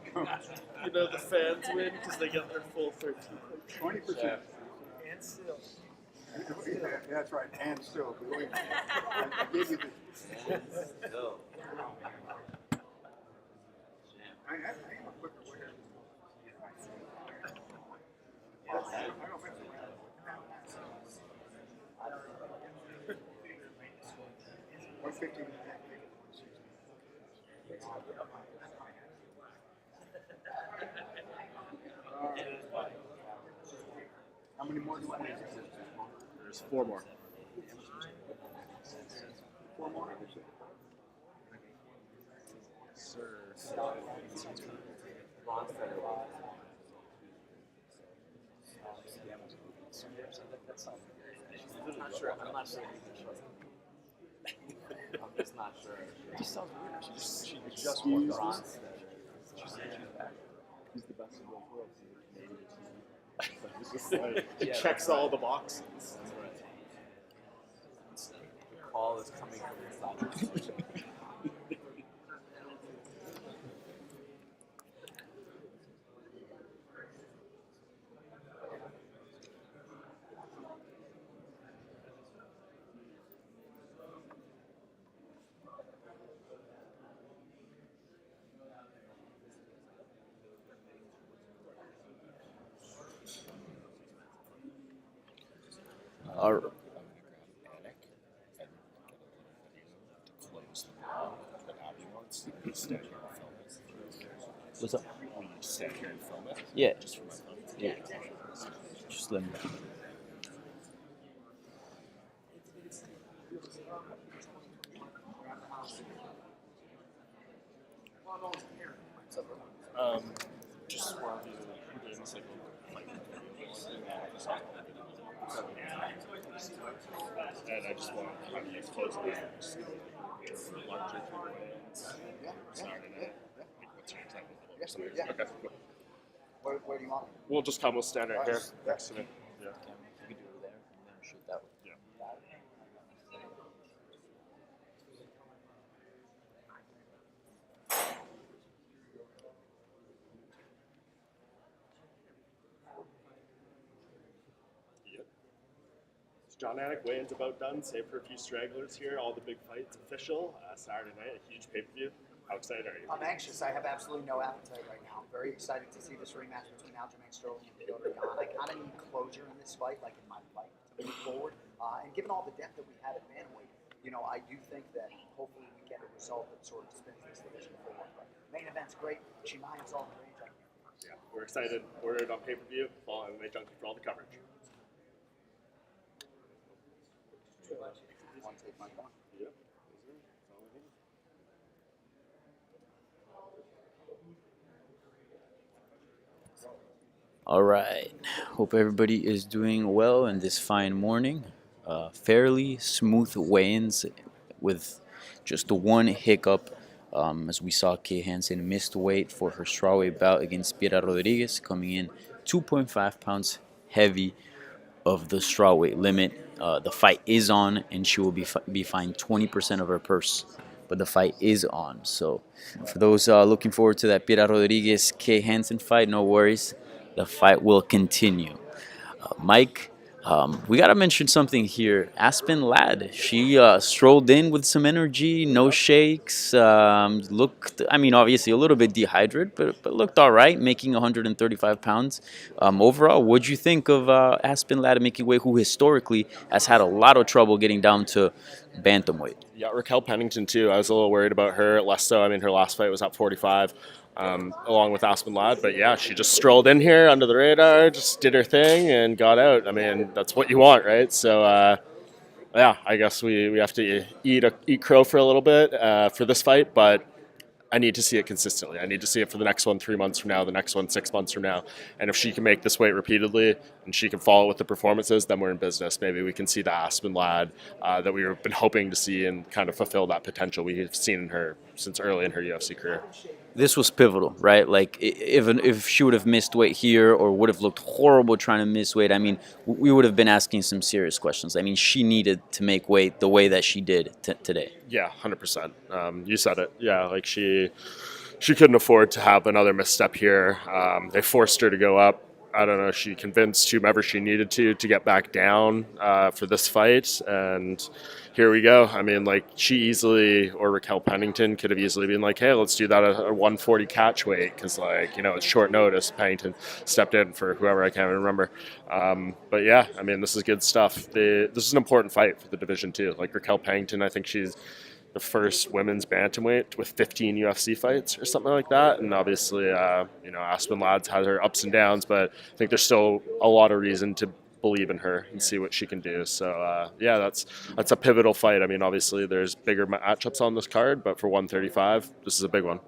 Speaker 2: You know the fans win because they get their full 13.
Speaker 5: 20%.
Speaker 8: And still.
Speaker 5: Yeah, that's right, and still, believe me. I gave you this.
Speaker 1: Still.
Speaker 5: I am a quicker winner. I don't think so. 115. How many more do I need?
Speaker 2: There's 4 more.
Speaker 5: 4 more?
Speaker 2: Sir.
Speaker 1: I'm not sure. I'm just not sure.
Speaker 5: It just sounds weird. She
Speaker 2: just
Speaker 5: won
Speaker 2: won
Speaker 5: bronze.
Speaker 2: She's back. He's the best in both worlds. It's just like, it checks all the boxes.
Speaker 1: That's right. The call is coming from inside. All right. What's up?
Speaker 2: Will you stand here and film it?
Speaker 1: Yeah.
Speaker 2: Just for my phone?
Speaker 1: Yeah. Just let me.
Speaker 2: Just want to do this like and I just want to kind of close it out. Just larger through the hands. Saturday night. What's your exact
Speaker 3: Yes,
Speaker 2: name?
Speaker 3: yeah.
Speaker 2: Okay, cool.
Speaker 3: Where do you want me?
Speaker 2: We'll just come, we'll stand right here next to me. Yeah.
Speaker 1: You can do it there and then shoot that way.
Speaker 2: Yeah. Yep. So John Anik, weigh-in's about done, save for a few stragglers here. All the big fights official. Saturday night, a huge pay-per-view. How excited are you?
Speaker 3: I'm anxious. I have absolutely no appetite right now. I'm very excited to see this rematch between Aljamain Sterling and Piotr Yan. I kind of need closure in this fight, like in my life, to move forward. And given all the depth that we had at bantamweight, you know, I do think that hopefully we get a result that sort of spins this division forward. But main event's great. Chimaev's all the rage.
Speaker 2: Yeah, we're excited. Ordered on pay-per-view. Follow MMA Junkie for all the coverage.
Speaker 3: Want to take my phone?
Speaker 2: Yep. That's all we need.
Speaker 1: All right. Hope everybody is doing well in this fine morning. Fairly smooth weigh-ins with just the one hiccup. As we saw, Kay Hansen missed weight for her strawweight bout against Piera Rodriguez, coming in 2.5 pounds heavy of the strawweight limit. The fight is on, and she will be fined 20% of her purse but the fight is on. So for those looking forward to that Piera Rodriguez Kay Hansen fight, no worries. The fight will continue. Mike, we got to mention something here. Aspen Ladd, she strolled in with some energy, no shakes. Looked, I mean, obviously a little bit dehydrated, but looked all right, making 135 pounds. Overall, what'd you think of Aspen Ladd making weight, who historically has had a lot of trouble getting down to bantamweight?
Speaker 2: Yeah, Raquel Pennington too. I was a little worried about her. Less so. I mean, her last fight was at 45, along with Aspen Ladd. But yeah, she just strolled in here under the radar, just did her thing, and got out. I mean, that's what you want, right? So yeah, I guess we have to eat crow for a little bit for this fight, but I need to see it consistently. I need to see it for the next one 3 months from now, the next one 6 months from now. And if she can make this weight repeatedly and she can follow with the performances, then we're in business. Maybe we can see the Aspen Ladd that we've been hoping to see and kind of fulfill that potential we've seen in her since early in her UFC career.
Speaker 1: This was pivotal, right? Like if she would have missed weight here or would have looked horrible trying to miss weight, I mean, we would have been asking some serious questions. I mean, she needed to make weight the way that she did today.
Speaker 2: Yeah, 100%. You said it. Yeah, like she couldn't afford to have another misstep here. They forced her to go up. I don't know. She convinced whomever she needed to get back down for this fight, and here we go. I mean, like she easily, or Raquel Pennington could have easily been like, "Hey, let's do that at a 140 catch weight," because it's short notice. Pennington stepped in for whoever, I can't even remember. But yeah, I mean, this is good stuff. This is an important fight for the division too. Like Raquel Pennington, I think she's the first women's bantamweight with 15 UFC fights or something like that. And obviously, Aspen Ladd's had her ups and downs, but I think there's still a lot of reason to believe in her and see what she can do. So yeah, that's a pivotal fight. I mean, obviously there's bigger matchups on this card, but for 135, this is a big one.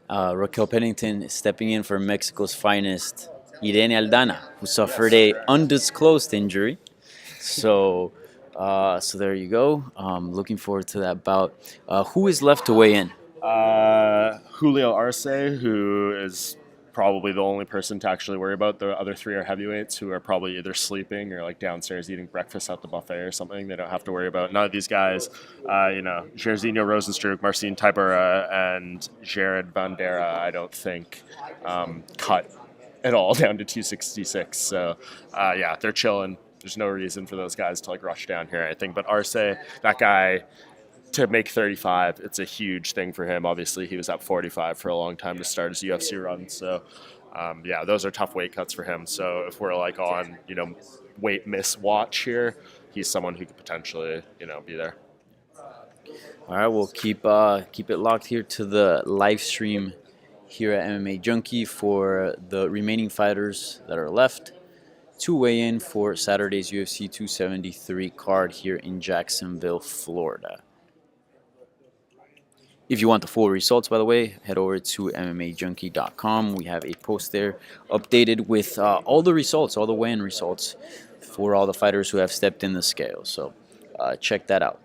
Speaker 1: Raquel Pennington stepping in for Mexico's finest, Irene Aldana, who suffered a undisclosed injury. So there you go. Looking forward to that bout. Who is left to weigh in?
Speaker 2: Julio Arce, who is probably the only person to actually worry about. The other three are heavyweights who are probably either sleeping or like downstairs eating breakfast at the buffet or something. They don't have to worry about. None of these guys, Giarzinio Rosenstrike, Marcin Tybura, and Jared Bandera, I don't think cut at all down to 266. So yeah, they're chilling. There's no reason for those guys to like rush down here, I think. But Arce, that guy, to make 35, it's a huge thing for him. Obviously, he was at 45 for a long time to start his UFC run. So, yeah, those are tough weight cuts for him. So if we're like on, weight miss watch here, he's someone who could potentially, be there.
Speaker 1: All right, we'll keep it locked here to the live stream here at MMA Junkie for the remaining fighters that are left to weigh in for Saturday's UFC 273 card here in Jacksonville, Florida. If you want the full results, by the way, head over to MMAJunkie.com. We have a post there updated with all the results, all the weigh-in results for all the fighters who have stepped in the scale. So check that out.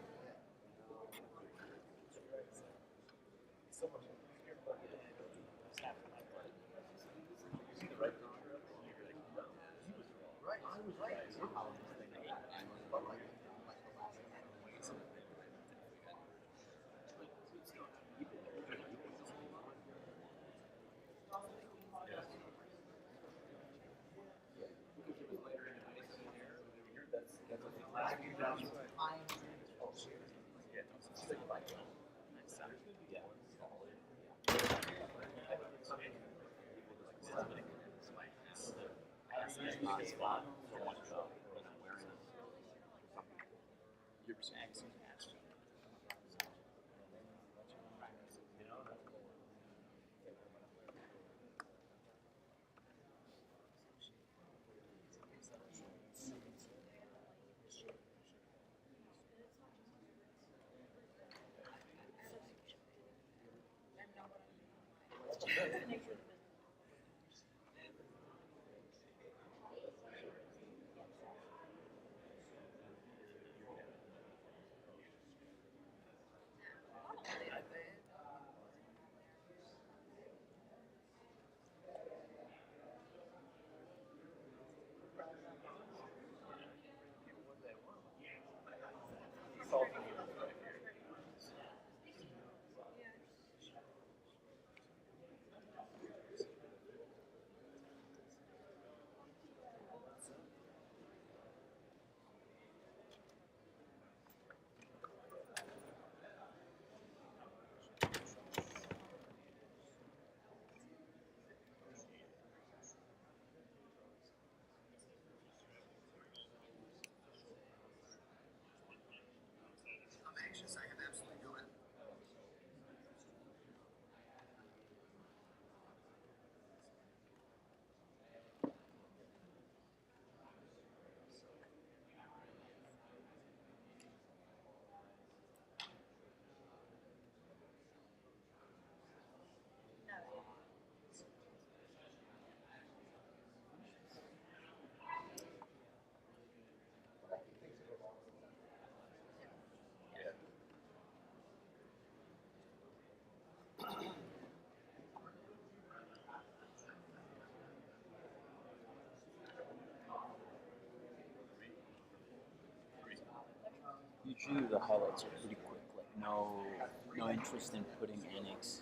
Speaker 1: usually the highlights are pretty quick. Like no interest in putting annex.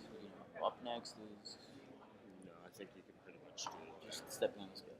Speaker 1: Up next is
Speaker 2: No, I think you can pretty much do it.
Speaker 1: just stepping on the scale.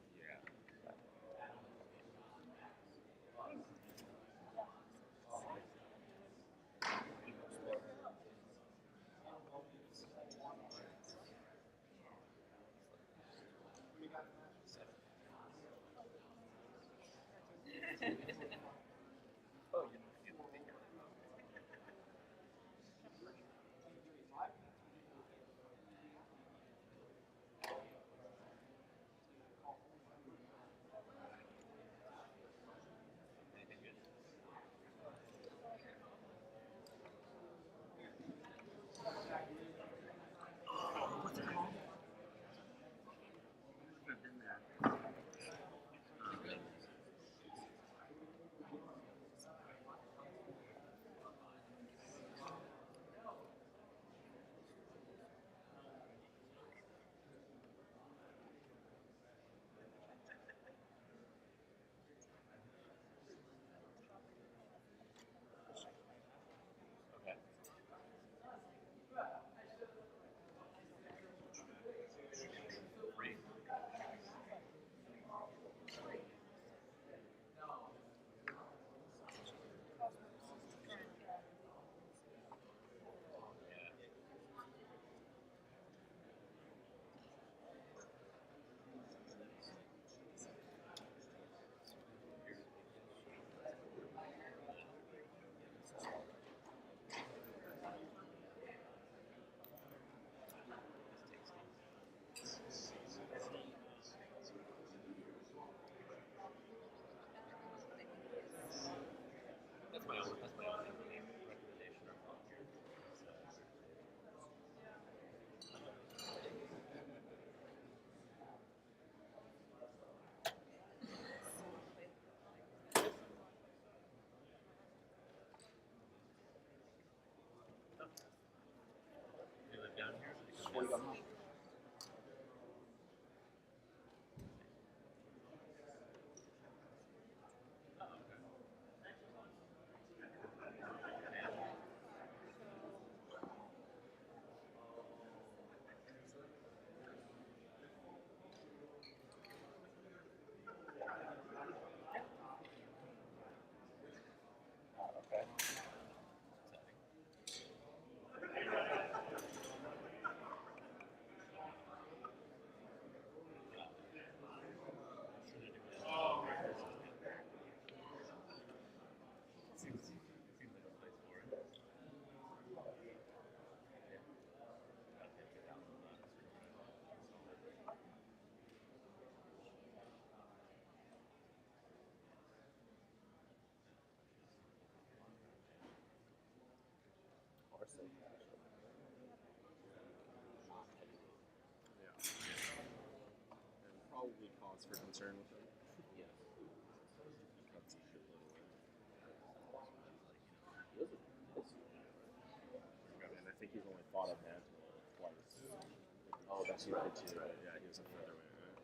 Speaker 2: Yeah. And probably cause for concern with him.
Speaker 1: Yeah.
Speaker 2: Cuts a shitload of weight. I mean, I think he's only fought a mantle twice.
Speaker 1: Oh, that's right too.
Speaker 2: Yeah, he was a featherweight. Right?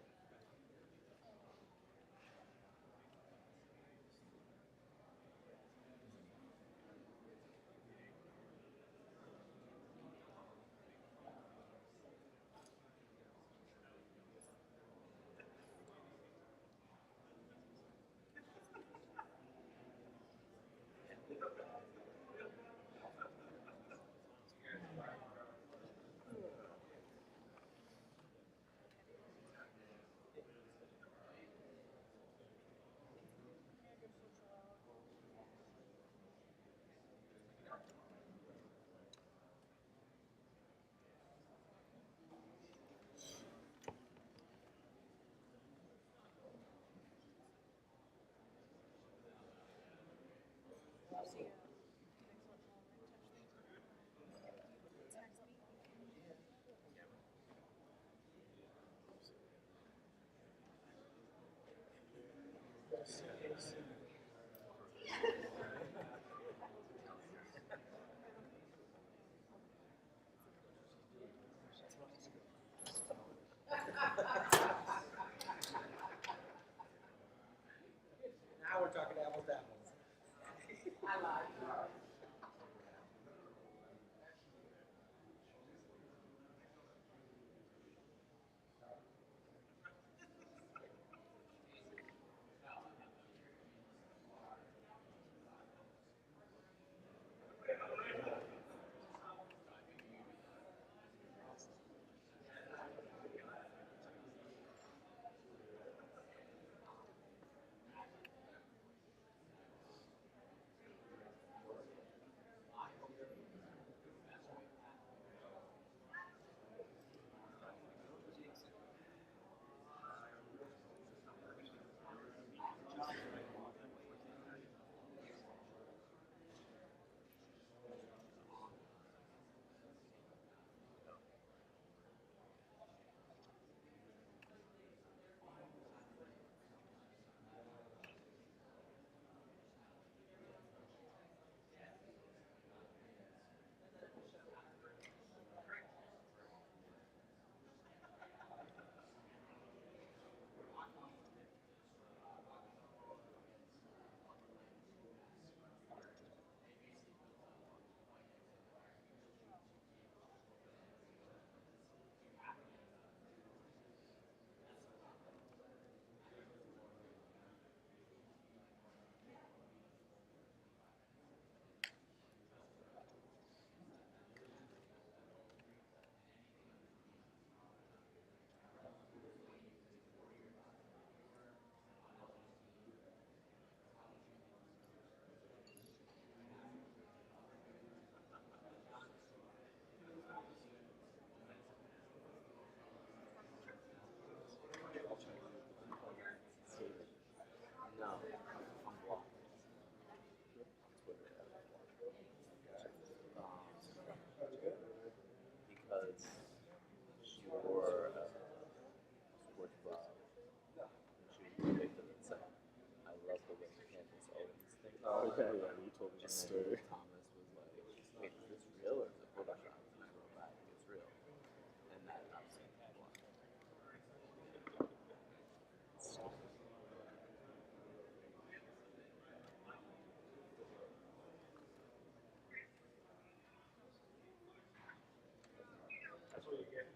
Speaker 2: Oh, okay, yeah, you told me the story.
Speaker 9: Thomas was like, wait, is this real or is it Photoshop? He's like, I think it's real. And that upset people.
Speaker 5: That's what you get.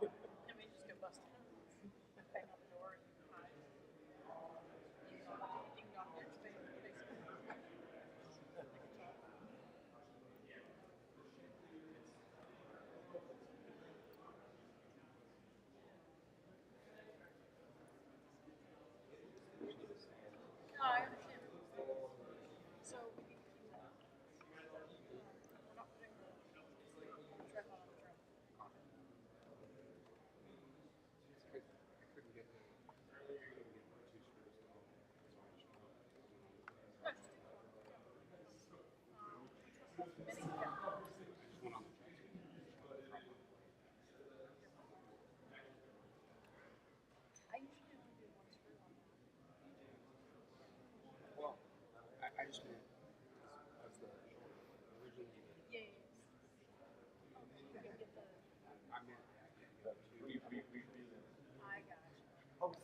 Speaker 6: I mean, just go bust it. Bang on the door and hide. Ding dong next day, basically. No, I understand. So we need to keep that. We're not putting the trap on the trap. No, just take it. Many, yeah. I usually only do one screw on that.
Speaker 5: Well, I just meant as the originally.
Speaker 6: Yeah, yeah, yeah. You can get the.
Speaker 5: I meant
Speaker 6: I got you.
Speaker 5: Oh,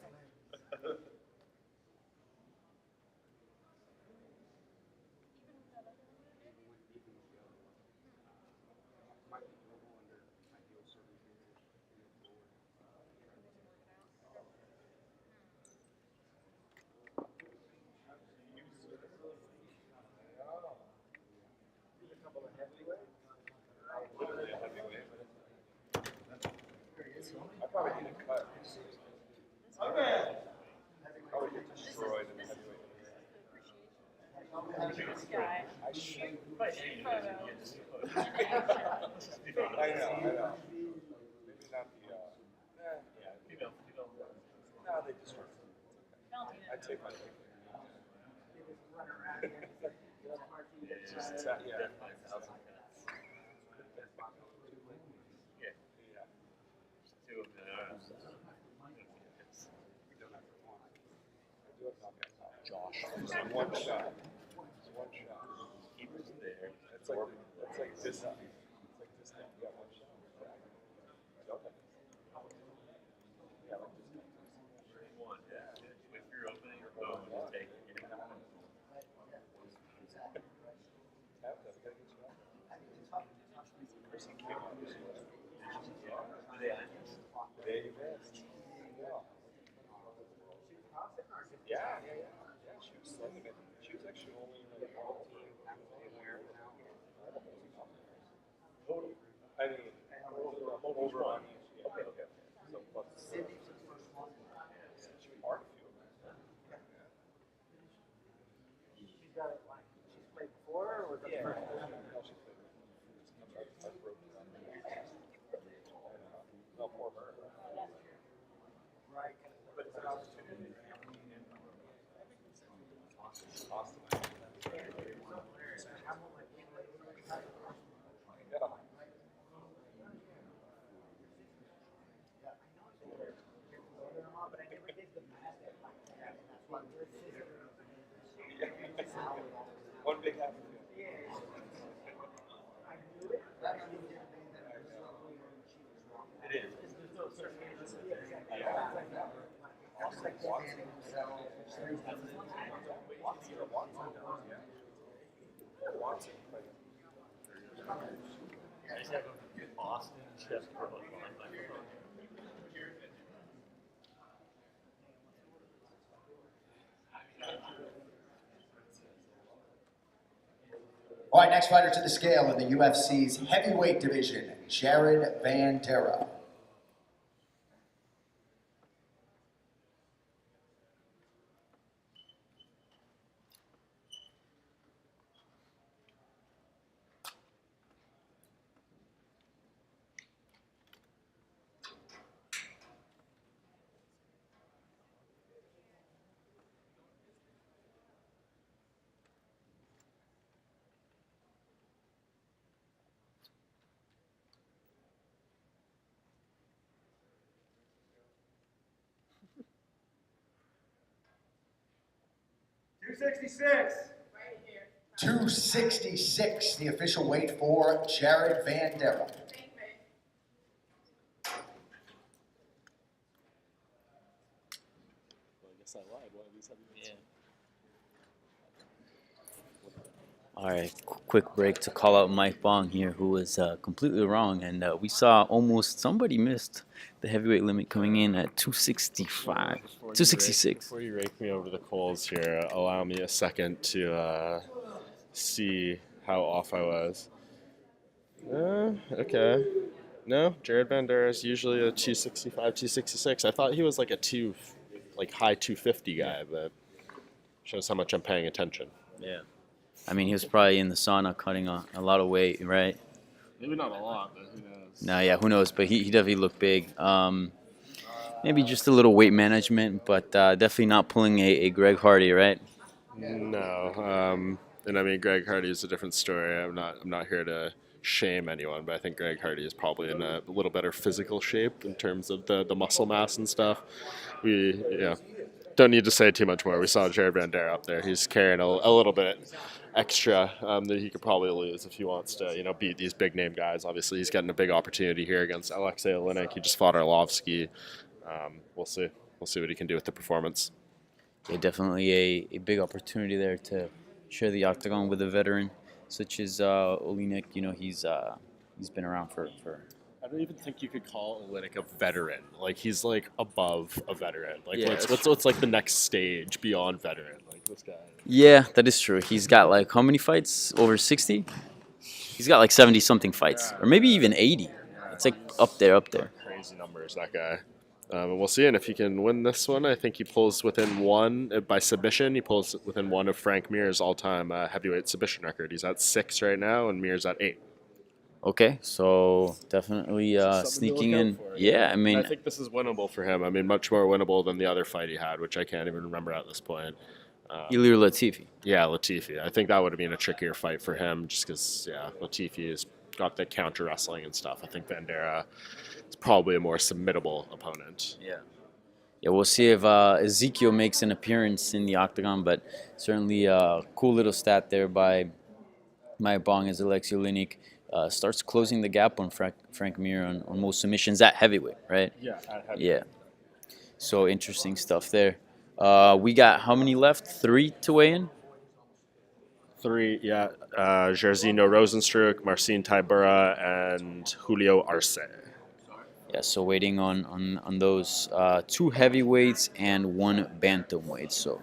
Speaker 6: Even with that other one, maybe?
Speaker 5: even with the other one. Might be doable under ideal circumstances. A couple of heavyweights.
Speaker 9: Literally a heavyweight, but
Speaker 5: I probably need a cut. Probably get destroyed in the heavyweight.
Speaker 6: This guy.
Speaker 5: I shoot.
Speaker 6: Photos.
Speaker 5: I know. Maybe not the. No, they destroy.
Speaker 6: Valentina.
Speaker 5: I take my pick. Just yeah.
Speaker 9: Two of them.
Speaker 5: Josh. It's one shot. It's one shot.
Speaker 9: Keeper's there.
Speaker 5: It's like this. It's like this thing. You got one shot. Okay. Yeah, like this thing.
Speaker 9: One. Yeah. If you're opening your boat, you take it.
Speaker 5: Tap that. We gotta get you out. Chris came on this way. There you missed. Yeah. She was slugging it. She was actually only in like 12 team where now. Total. I mean, over on each. Yeah. Okay. So plus Cindy's the first one. She hard to feel.
Speaker 8: She's got it like she's played before, or was it the first time?
Speaker 5: No, she played. I broke it on. No, for her.
Speaker 8: Right.
Speaker 5: But it's an opportunity. Austin. Yeah.
Speaker 8: But I never did the math. That's why we're
Speaker 5: One big happy meal.
Speaker 8: I knew it.
Speaker 9: It is. There's no certain
Speaker 5: Austin Watson. Watson.
Speaker 9: I just have a Austin chest for a
Speaker 3: All right, next fighter to the scale in the UFC's heavyweight division, Jared Vanderaa.
Speaker 4: 266.
Speaker 3: 266, the official weight for Jared Vanderaa.
Speaker 1: All right, quick break to call out Mike Bong here, who was completely wrong, and we saw almost somebody missed the heavyweight limit coming in at 265, 266.
Speaker 2: Before you rake me over the coals here, allow me a second to see how off I was. Okay. No, Jared Vanderaa is usually a 265, 266. I thought he was like a high 250 guy, but shows how much I'm paying attention.
Speaker 1: Yeah. I mean, he was probably in the sauna cutting a lot of weight, right?
Speaker 2: Maybe not a lot, but who knows?
Speaker 1: No, yeah, who knows? But he definitely looked big. Maybe just a little weight management, but definitely not pulling a Greg Hardy, right?
Speaker 2: No. And I mean, Greg Hardy is a different story. I'm not here to shame anyone, but I think Greg Hardy is probably in a little better physical shape in terms of the muscle mass and stuff. Don't need to say too much more. We saw Jared Vanderaa up there. He's carrying a little bit extra that he could probably lose if he wants to, beat these big name guys. Obviously, he's getting a big opportunity here against Alexei Oleinik. He just fought Arlovsky. We'll see. We'll see what he can do with the performance.
Speaker 1: Yeah, definitely a big opportunity there to share the octagon with a veteran such as Oleinik. He's been around for.
Speaker 2: I don't even think you could call Oleinik a veteran. Like, he's like above a veteran. Like,
Speaker 1: Yeah,
Speaker 2: what's like the next stage beyond veteran? Like, this guy.
Speaker 1: Yeah, that is true. He's got like how many fights? Over 60? He's got like 70 something fights, or maybe even 80. It's like up there.
Speaker 2: Crazy numbers, that guy. And we'll see. And if he can win this one, I think he pulls within one by submission. He pulls within one of Frank Mir's all-time heavyweight submission record. He's at 6 right now, and Mir's at 8.
Speaker 1: Okay, so definitely sneaking in. Yeah, I mean,
Speaker 2: I think this is winnable for him. I mean, much more winnable than the other fight he had, which I can't even remember at this point.
Speaker 1: Ilir Latifi.
Speaker 2: Yeah, Latifi. I think that would have been a trickier fight for him just because, Latifi has got the counter wrestling and stuff. I think Vanderaa is probably a more submittable opponent.
Speaker 1: Yeah. Yeah, we'll see if Ezekiel makes an appearance in the octagon, but certainly a cool little stat there by Mike Bong as Alexei Oleinik starts closing the gap on Frank Mir on most submissions at heavyweight, right?
Speaker 2: Yeah, at heavyweight.
Speaker 1: Yeah. So interesting stuff there. We got how many left? 3 to weigh in?
Speaker 2: 3, yeah. Giarzinio Rosenstrike, Marcin Tybura, and Julio Arce.
Speaker 1: Yeah, so waiting on those 2 heavyweights and 1 bantamweight. So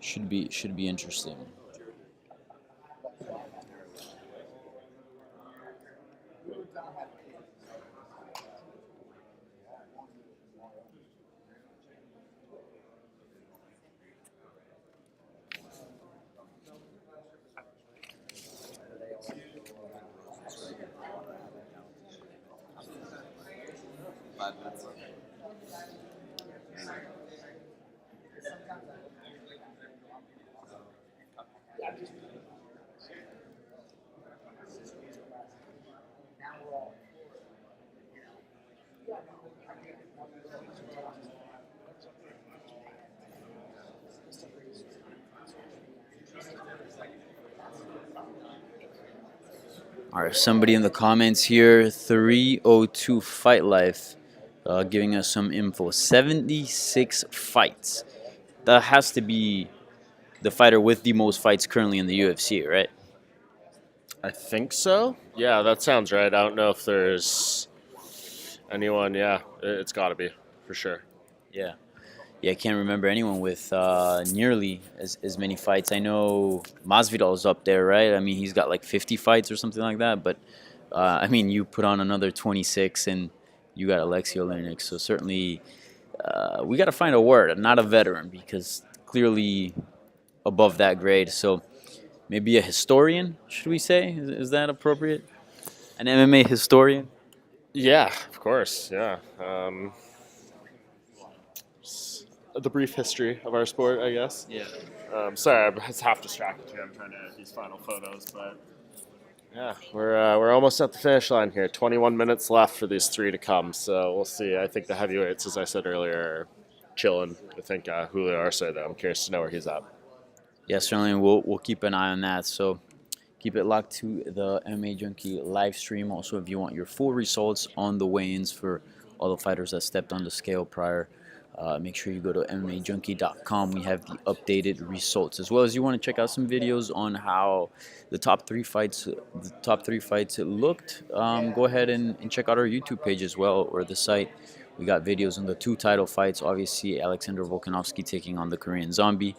Speaker 1: should be interesting. All right, somebody in the comments here, 302 Fight Life, giving us some info. 76 fights. That has to be the fighter with the most fights currently in the UFC, right?
Speaker 2: I think so. Yeah, that sounds right. I don't know if there's anyone. Yeah, it's got to be, for sure.
Speaker 1: Yeah, Yeah, I can't remember anyone with nearly as many fights. I know Masvidal's up there, right? I mean, he's got like 50 fights or something like that. But I mean, you put on another 26, and you got Alexei Oleinik. So certainly, we got to find a word, not a veteran, because clearly above that grade. So maybe a historian, should we say? Is that appropriate? An MMA historian?
Speaker 2: Yeah, of course. Yeah. The brief history of our sport, I guess.
Speaker 1: Yeah.
Speaker 2: Sorry, I was half distracted here. I'm trying to edit these final photos, but yeah, we're almost at the finish line here. 21 minutes left for these three to come, so we'll see. I think the heavyweights, as I said earlier, are chilling. I think Julio Arce, though, I'm curious to know where he's at.
Speaker 1: Yeah, certainly we'll keep an eye on that. So keep it locked to the MMA Junkie live stream. Also, if you want your full results on the weigh-ins for all the fighters that stepped on the scale prior, make sure you go to MMAJunkie.com. We have the updated results, as well as you want to check out some videos on how the top three fights looked. Go ahead and check out our YouTube page as well, or the site. We got videos on the two title fights. Obviously, Alexander Volkanovski taking on the Korean Zombie.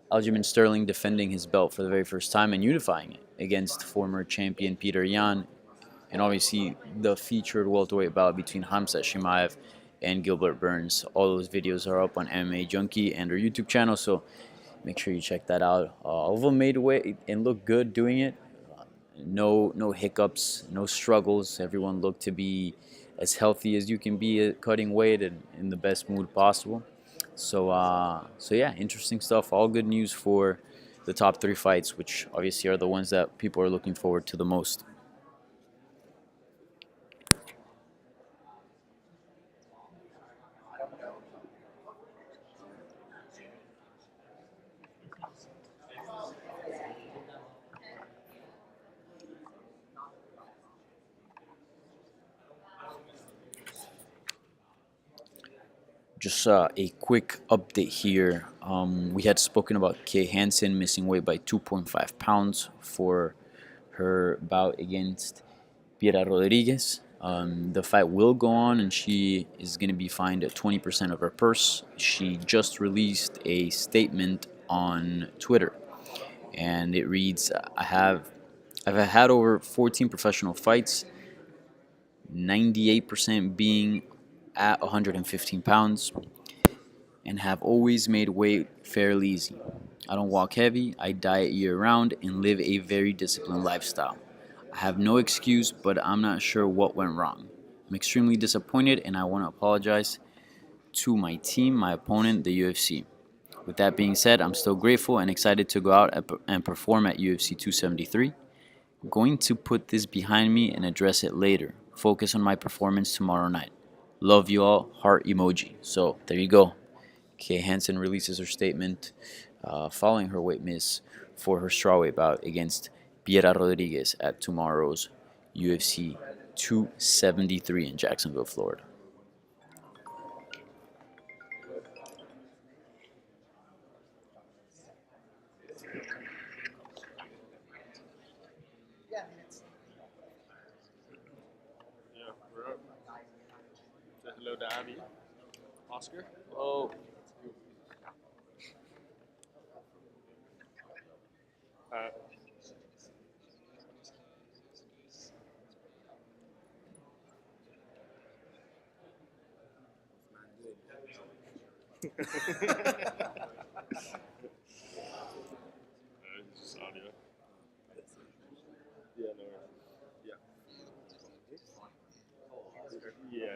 Speaker 1: Aljamain Sterling defending his belt for the very first time and unifying it against former champion Peter Yan. And obviously the featured welterweight bout between Khamzat Chimaev and Gilbert Burns. All those videos are up on MMA Junkie and our YouTube channel, so make sure you check that out. All of them made weight and looked good doing it. No hiccups, no struggles. Everyone looked to be as healthy as you can be at cutting weight and in the best mood possible. So yeah, interesting stuff. All good news for the top three fights, which obviously are the ones that people are looking forward to the most. Just a quick update here. We had spoken about Kay Hansen missing weight by 2.5 pounds for her bout against Piera Rodriguez. The fight will go on, and she is going to be fined at 20% of her purse. She just released a statement on Twitter, and it reads, I've had over 14 professional fights, 98% being at 115 pounds, and have always made weight fairly easy. I don't walk heavy, I diet year round, and live a very disciplined lifestyle. I have no excuse, but I'm not sure what went wrong. I'm extremely disappointed, and I want to apologize to my team, my opponent, the UFC. With that being said, I'm still grateful and excited to go out and perform at UFC 273. I'm going to put this behind me and address it later. Focus on my performance tomorrow night. Love you all, heart emoji. So there you go. Kay Hansen releases her statement following her weight miss for her strawweight bout against Piera Rodriguez at tomorrow's UFC 273 in Jacksonville, Florida.
Speaker 2: Yeah, we're up. Say hello to Abby. Oscar? Oh. Just audio. Yeah, no. Yeah.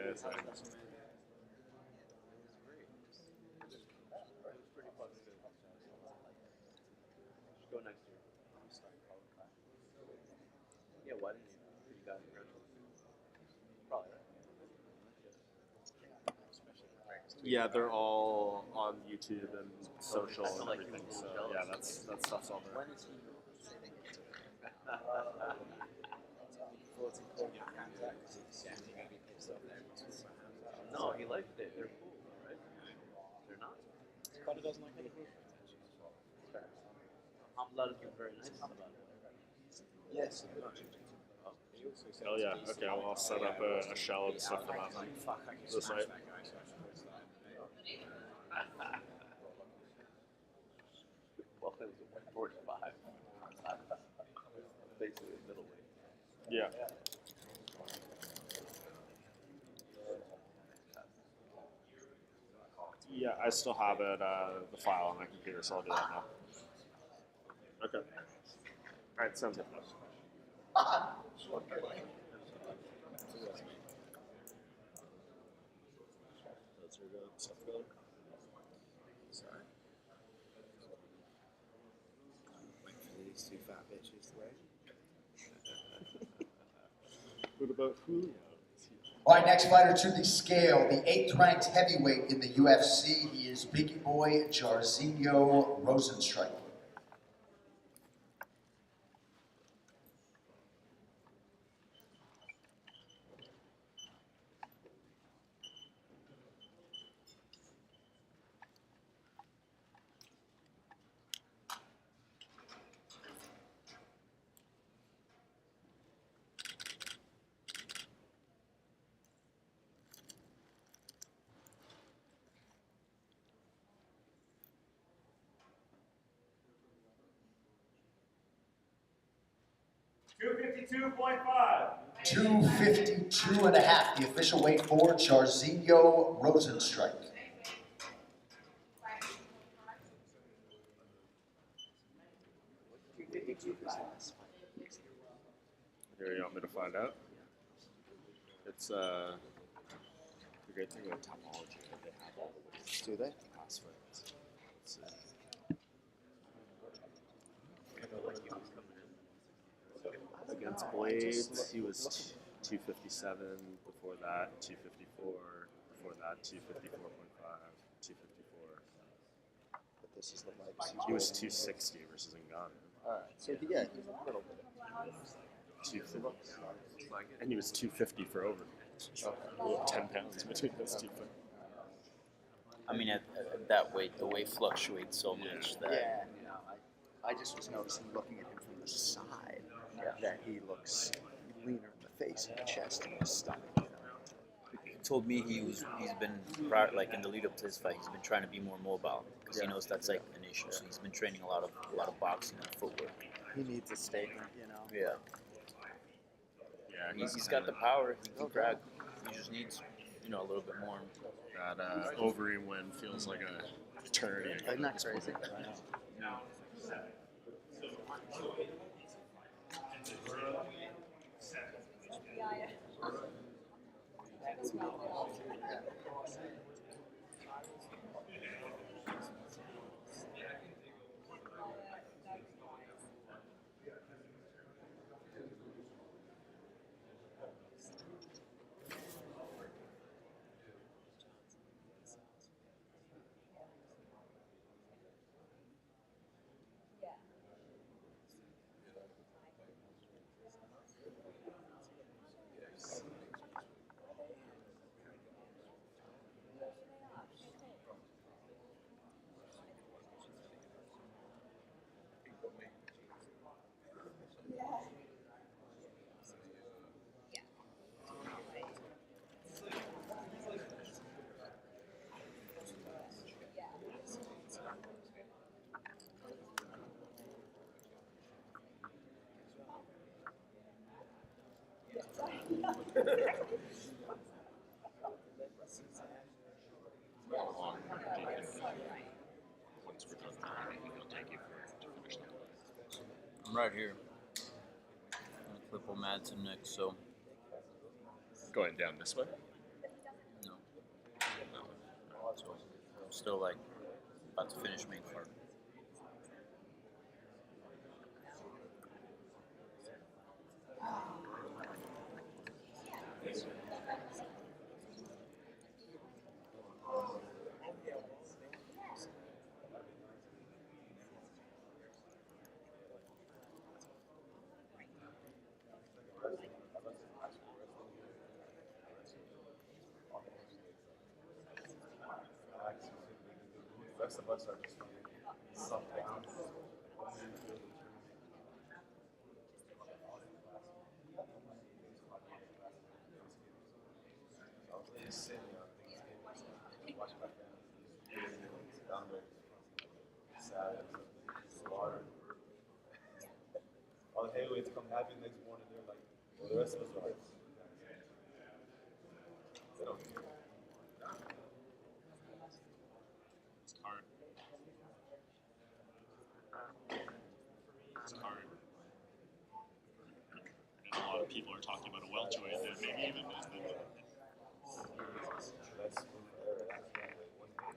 Speaker 2: Yes, I know.
Speaker 9: Go next year. Yeah, why didn't you? You got it. Probably right.
Speaker 2: Yeah, they're all on YouTube and social
Speaker 9: I feel
Speaker 2: and
Speaker 9: like
Speaker 2: everything.
Speaker 9: he was
Speaker 2: So
Speaker 9: jealous.
Speaker 2: yeah, that stuff's all there.
Speaker 9: When is he sitting? No, he liked it. They're cool, right? They're not.
Speaker 5: Carter doesn't like it.
Speaker 9: Hamzat has been very nice about it.
Speaker 5: Yes.
Speaker 2: Oh yeah, okay, well, I'll set up a shell and stuff for that. The site.
Speaker 9: Well, it was 145. Basically middleweight.
Speaker 2: Yeah. Yeah, I still have it, the file on my computer, so I'll do that now. Okay. All right, sounds good. Those are the stuff going. Sorry.
Speaker 5: Wait for these two fat bitches to wait.
Speaker 2: What about Julio?
Speaker 3: All right, next fighter to the scale, the 8th ranked heavyweight in the UFC. He is Biggie Boy Giarzinio Rosenstrike.
Speaker 4: 252.5.
Speaker 3: 252 and a half, the official weight for Giarzinio Rosenstrike.
Speaker 2: Here, you want me to find out? It's the great thing about technology that they have all the ways
Speaker 5: Do they?
Speaker 2: to pass fights. Let's see. Against Blades, he was 257. Before that, 254. Before that, 254.5, 254.
Speaker 5: But this is the legacy.
Speaker 2: He was 260 versus Ngannou.
Speaker 5: Alright, so yeah, he's a little bit.
Speaker 2: 250. And he was 250 for over. 10 pounds between those two fights.
Speaker 1: I mean, at that weight, the weight fluctuates so much that
Speaker 5: Yeah, I just was noticing looking at him from the side that he looks leaner in the face and the chest and the stomach.
Speaker 1: he told me he's been like in the lead up to this fight, he's been trying to be more mobile because he knows that's like an issue. So he's been training a lot of boxing and footwork.
Speaker 5: He needs a statement, you know.
Speaker 1: Yeah,
Speaker 2: Yeah,
Speaker 1: he's got the power. He can crack. He just needs a little bit more.
Speaker 2: that ovary win feels like a eternity.
Speaker 5: Isn't that crazy?
Speaker 1: I'm right here. I'm gonna clip O Matson next, so
Speaker 2: Going down this way?
Speaker 1: no. So I'm still like about to finish main card.
Speaker 5: Rest of us are just sunk down. Just sitting on things, watching my family. Slaughter. All the heavyweights come happy next morning. They're like, well, the rest of us are. They don't care.
Speaker 2: It's hard. It's hard. And a lot of people are talking about a welterweight that maybe even is the
Speaker 5: That's forever. That's not like one day.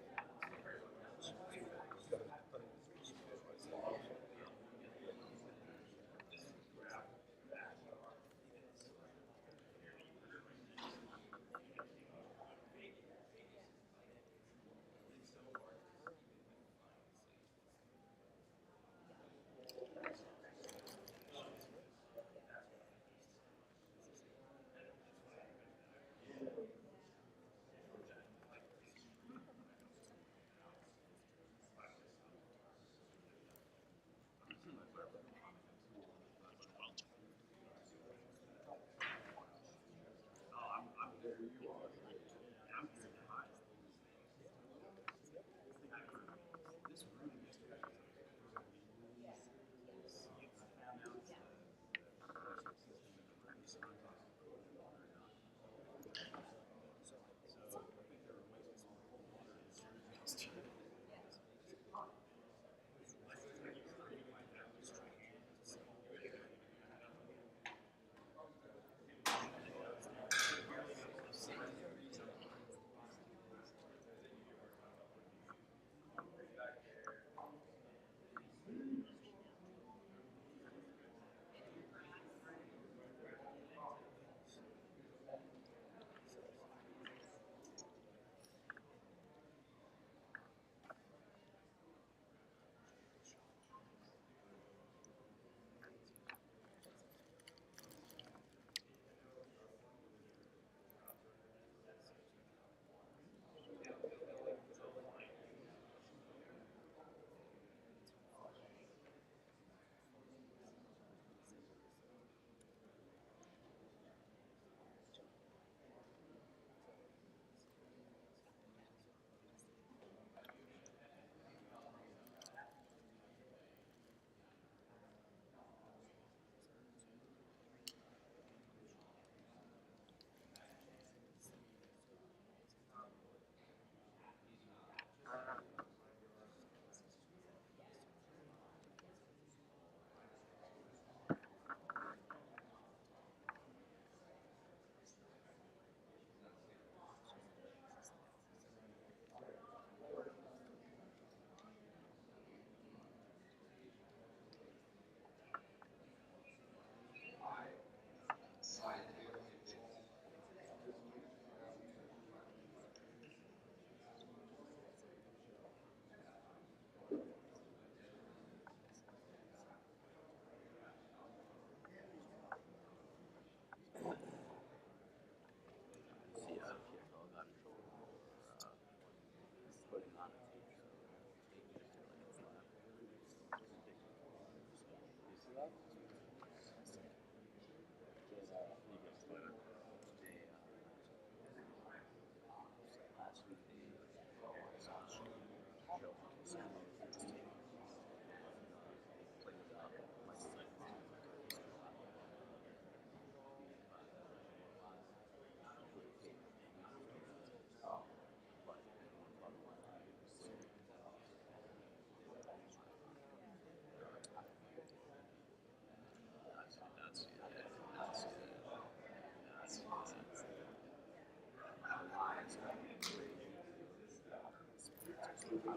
Speaker 5: Just gotta put it in the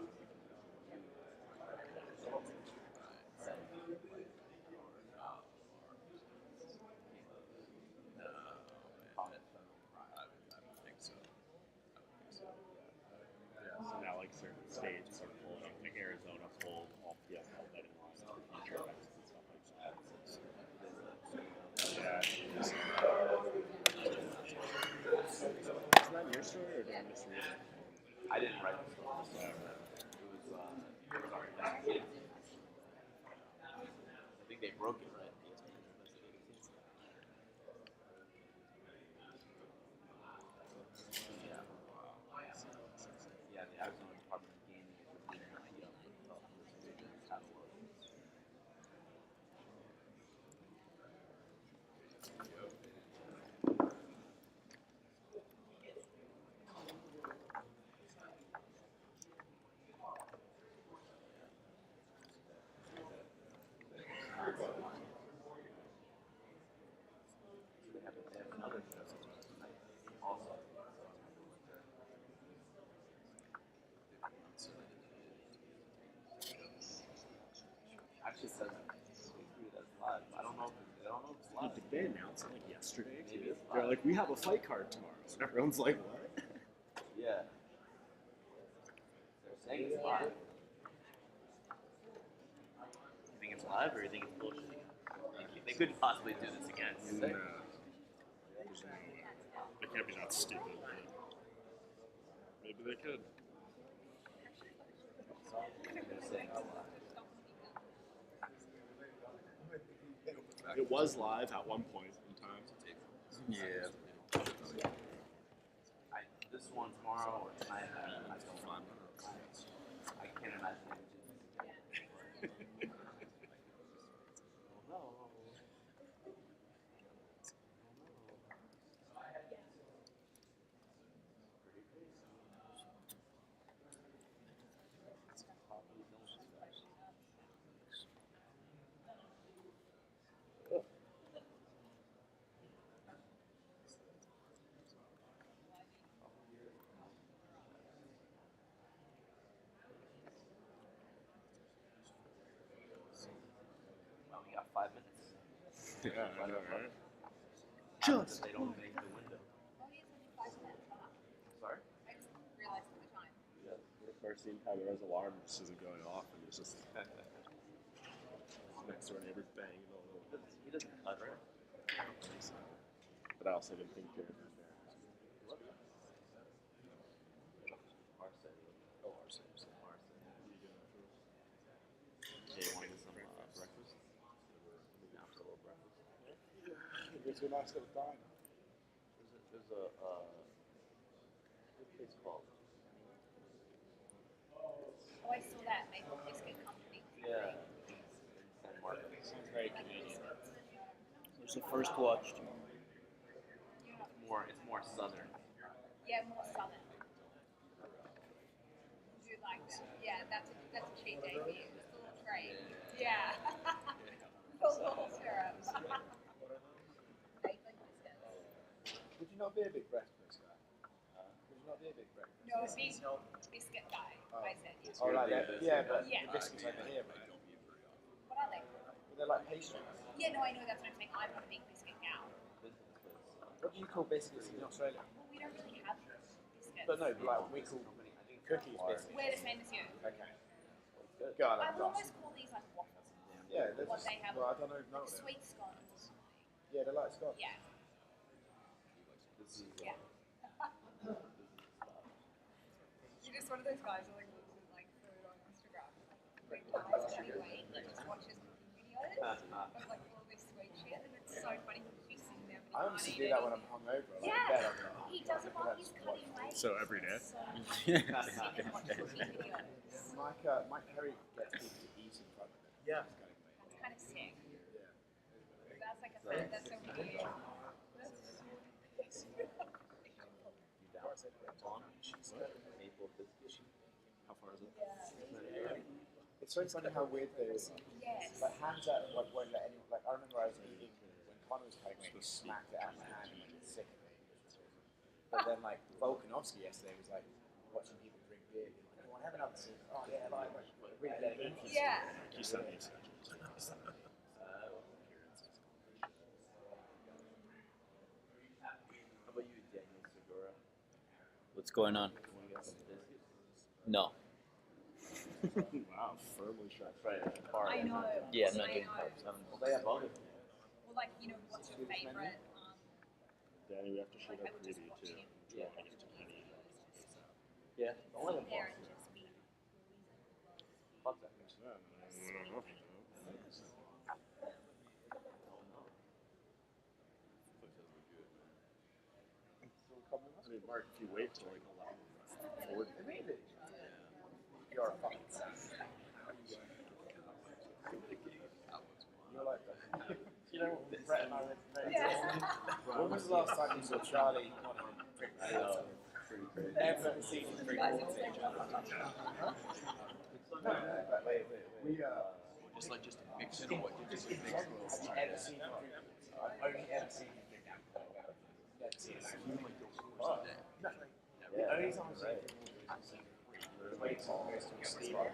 Speaker 2: So now, like certain states are pulling, like Arizona pulled all PFL betting laws for future events and stuff like that. Yeah. Isn't that your story, or did I misread it?
Speaker 9: I didn't write the story. It was already done. I think they broke it, right? Yeah, the Arizona Department of Gaming is reviewing the PL.
Speaker 2: Did they announce it like yesterday too? They're like, we have a fight card tomorrow. So everyone's like, what?
Speaker 9: Yeah. They're saying it's live. You think it's live or you think it's bullshit again? They couldn't possibly do this again.
Speaker 2: No. There's no way. They can't be that stupid. But maybe they could.
Speaker 9: They're saying it's live.
Speaker 2: It was live at one point in time.
Speaker 1: Yeah.
Speaker 9: This one tomorrow or tonight, I can't imagine it. Oh no. Well, we got 5 minutes.
Speaker 2: Yeah, I know, right?
Speaker 9: Just they don't make the window.
Speaker 6: Oh, he has only 5 minutes.
Speaker 9: Sorry?
Speaker 6: I just realized at the time.
Speaker 2: First seen how there was alarm just isn't going off, and it's just next door neighbor banging all over.
Speaker 9: He doesn't cut, right?
Speaker 2: I don't think so. But I also didn't think Jared was there.
Speaker 9: Marseille.
Speaker 2: Oh, our same.
Speaker 9: Jay wanted some breakfast. Absolute breakfast.
Speaker 5: It's a nice little diner.
Speaker 9: There's a what's the place called?
Speaker 6: Oh, I saw that Maple Biscuit Company.
Speaker 9: Yeah. San Marcos.
Speaker 5: Sounds very Canadian.
Speaker 8: It's the first watch.
Speaker 9: It's more southern.
Speaker 6: Yeah, more southern. Do you like that? Yeah, that's a cheat day for you. Just a little tray. Yeah. The little syrups. Maple biscuits.
Speaker 5: Would you not be a big breakfast guy? Would you not be a big breakfast?
Speaker 6: No, big biscuit guy. I said yes.
Speaker 5: Oh, like that. Yeah, but
Speaker 6: Yeah.
Speaker 5: the biscuits over here, mate.
Speaker 6: What are they?
Speaker 5: But they're like pastries.
Speaker 6: Yeah, no, I know that's what I'm saying. I'm not a big biscuit gal.
Speaker 5: What do you call biscuits in Australia?
Speaker 6: Well, we don't really have biscuits.
Speaker 5: But no, like we call cookies biscuits.
Speaker 6: We're the same as you.
Speaker 5: Okay. God,
Speaker 6: I
Speaker 5: I'm
Speaker 6: would
Speaker 5: lost.
Speaker 6: almost call these like waffles.
Speaker 5: Yeah, they're
Speaker 6: What
Speaker 5: just,
Speaker 6: they have.
Speaker 5: well, I don't know.
Speaker 6: Like sweet scones.
Speaker 5: Yeah, they're like Scotch.
Speaker 6: Yeah.
Speaker 9: This is
Speaker 6: Yeah. You're just one of those guys who like looks at like food on Instagram. Big guys anyway, he just watches cooking videos of like all this sweet shit, and it's so funny because he's sitting there.
Speaker 5: I used to do that when I'm hungover. Like,
Speaker 6: Yeah,
Speaker 5: bed, I'm like,
Speaker 6: he does it while he's cutting weight.
Speaker 2: So every day?
Speaker 6: So sitting and watching cooking videos.
Speaker 5: Mike Perry gets people to eat in front of him.
Speaker 8: Yeah.
Speaker 6: That's kind of sick.
Speaker 5: Yeah.
Speaker 6: That's like a thing. That's so weird.
Speaker 9: maple biscuit.
Speaker 2: How far is it?
Speaker 5: It's so funny how weird they are.
Speaker 6: Yes.
Speaker 5: Like hands out, like won't let anyone. Like I remember I was eating when Connor was cutting weight, he smacked it out of my hand and like, it's sick of it. But then like Volkanovski yesterday was like watching people drink beer. Being like, "Oh, I have another sip." Oh yeah, like really let it in.
Speaker 6: Yeah.
Speaker 2: You said me.
Speaker 9: How about you, Daniel Segura?
Speaker 1: What's going on?
Speaker 9: Want to get some biscuits?
Speaker 1: No.
Speaker 2: Wow, firmly shut.
Speaker 9: Right. Far
Speaker 6: I know.
Speaker 1: Yeah, I'm not
Speaker 6: I
Speaker 1: doing
Speaker 6: know.
Speaker 1: carbs.
Speaker 9: Well, they have other.
Speaker 6: Well, like, you know, what's your favorite?
Speaker 2: Danny, we have to shoot
Speaker 6: Like, I
Speaker 2: up
Speaker 6: would just
Speaker 2: preview
Speaker 6: watch
Speaker 2: too.
Speaker 6: him.
Speaker 9: Yeah.
Speaker 6: Like, it's easy.
Speaker 9: Yeah. Only
Speaker 6: Sit there and just be.
Speaker 9: Fuck that.
Speaker 2: Yeah, I don't know. I mean, Mark, if you wait till like 11:40,
Speaker 5: Really? You're a fucking sass. You're like that. You know, Brett and I went to when was the last time you saw Charlie drink water? Never seen him drink water. No, but wait. We
Speaker 9: Just mix it or what? Just mix it.
Speaker 5: have you ever seen him drink water? I've only ever seen him drink water. Never seen him. Oh, no. The only time I've seen him drink water is when he goes to a steamer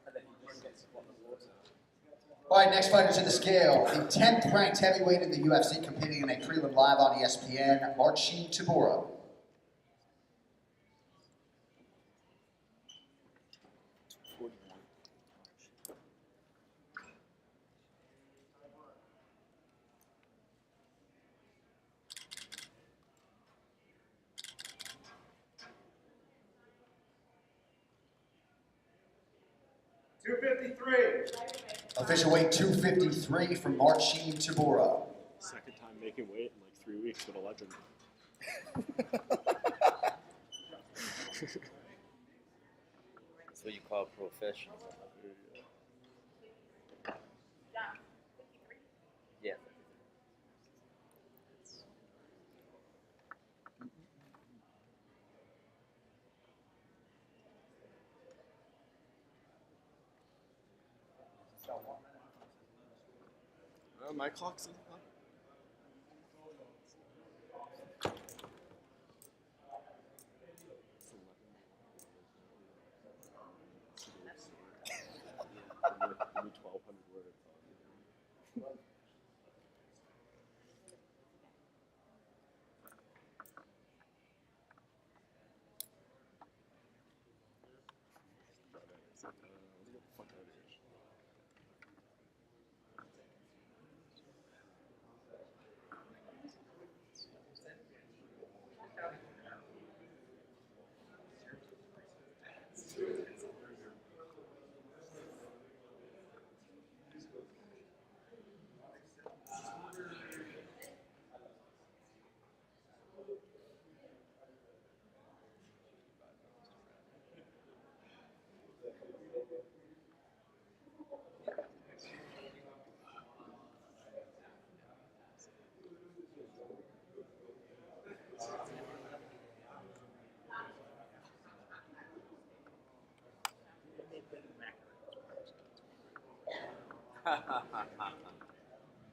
Speaker 5: and then he just gets a bottle of water.
Speaker 3: All right, next fighter to the scale, the 10th ranked heavyweight in the UFC, competing in a prelim live on ESPN, Marcin Tybura.
Speaker 4: 253.
Speaker 3: Official weight 253 from Marcin Tybura.
Speaker 2: Second time making weight in like 3 weeks with a legend.
Speaker 1: That's what you call professional. Yeah.
Speaker 2: My clock's in. Give me 1,200 words. Fuck out of here.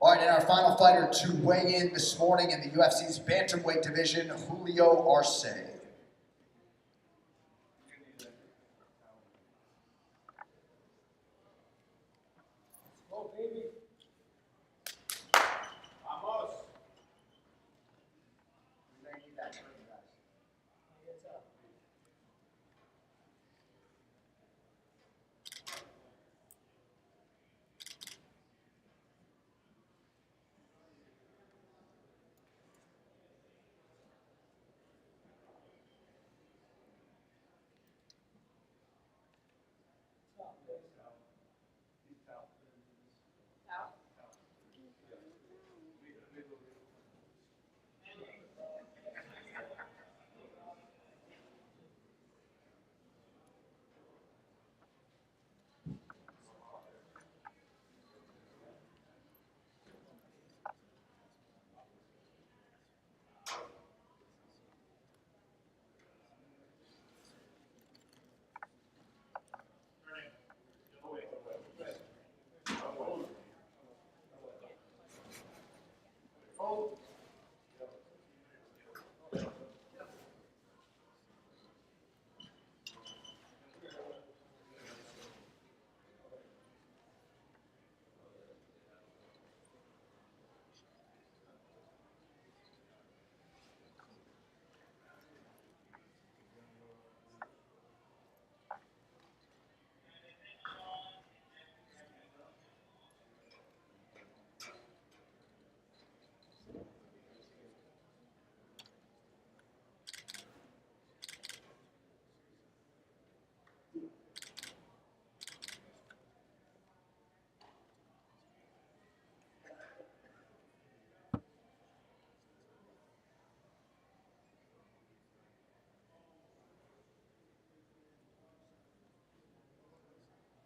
Speaker 3: All right, and our final fighter to weigh in this morning in the UFC's bantamweight division, Julio Arce.
Speaker 4: Go, baby. Vamos.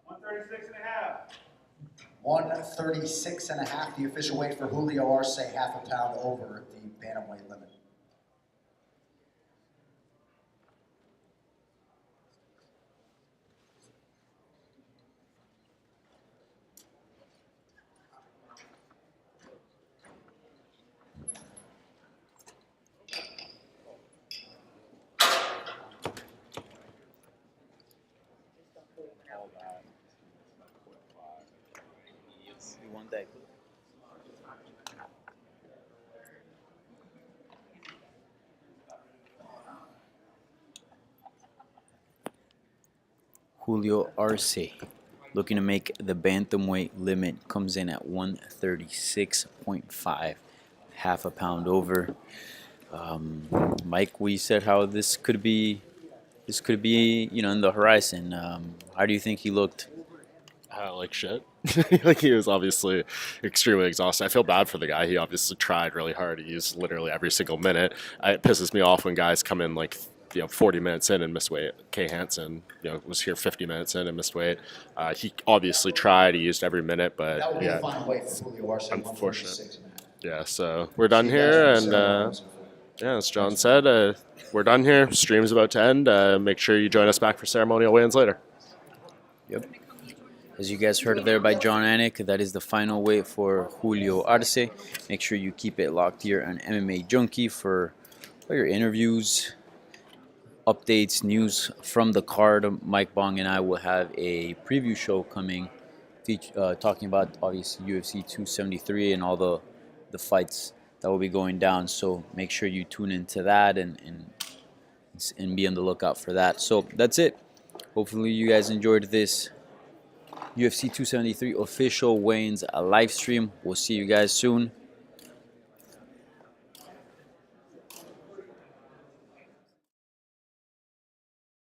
Speaker 4: $136.5.
Speaker 3: 136.5, the official weight for Julio Arce, half a pound over the bantamweight limit.
Speaker 2: All that.
Speaker 1: Julio Arce, looking to make the bantamweight limit, comes in at 136.5, half a pound over. Mike, we said how this could be, in the horizon. How do you think he looked?
Speaker 2: Like shit. Like he was obviously extremely exhausted. I feel bad for the guy. He obviously tried really hard. He used literally every single minute. It pisses me off when guys come in like 40 minutes in and miss weight. Kay Hansen, was here 50 minutes in and missed weight. He obviously tried. He used every minute, but
Speaker 3: That will be
Speaker 2: yeah,
Speaker 3: the final weight for Julio Arce,
Speaker 2: unfortunate.
Speaker 3: 146, man.
Speaker 2: Yeah, so we're done here, and yeah, as John said, we're done here. Stream's about to end. Make sure you join us back for ceremonial weigh-ins later.
Speaker 1: Yep. As you guys heard there by John Anik, that is the final weight for Julio Arce. Make sure you keep it locked here on MMA Junkie for all your interviews, updates, news from the card. Mike Bong and I will have a preview show coming, talking about obviously UFC 273 and all the fights that will be going down. So make sure you tune into that and be on the lookout for that. So that's it. Hopefully you guys enjoyed this UFC 273 official weigh-ins live stream. We'll see you guys soon.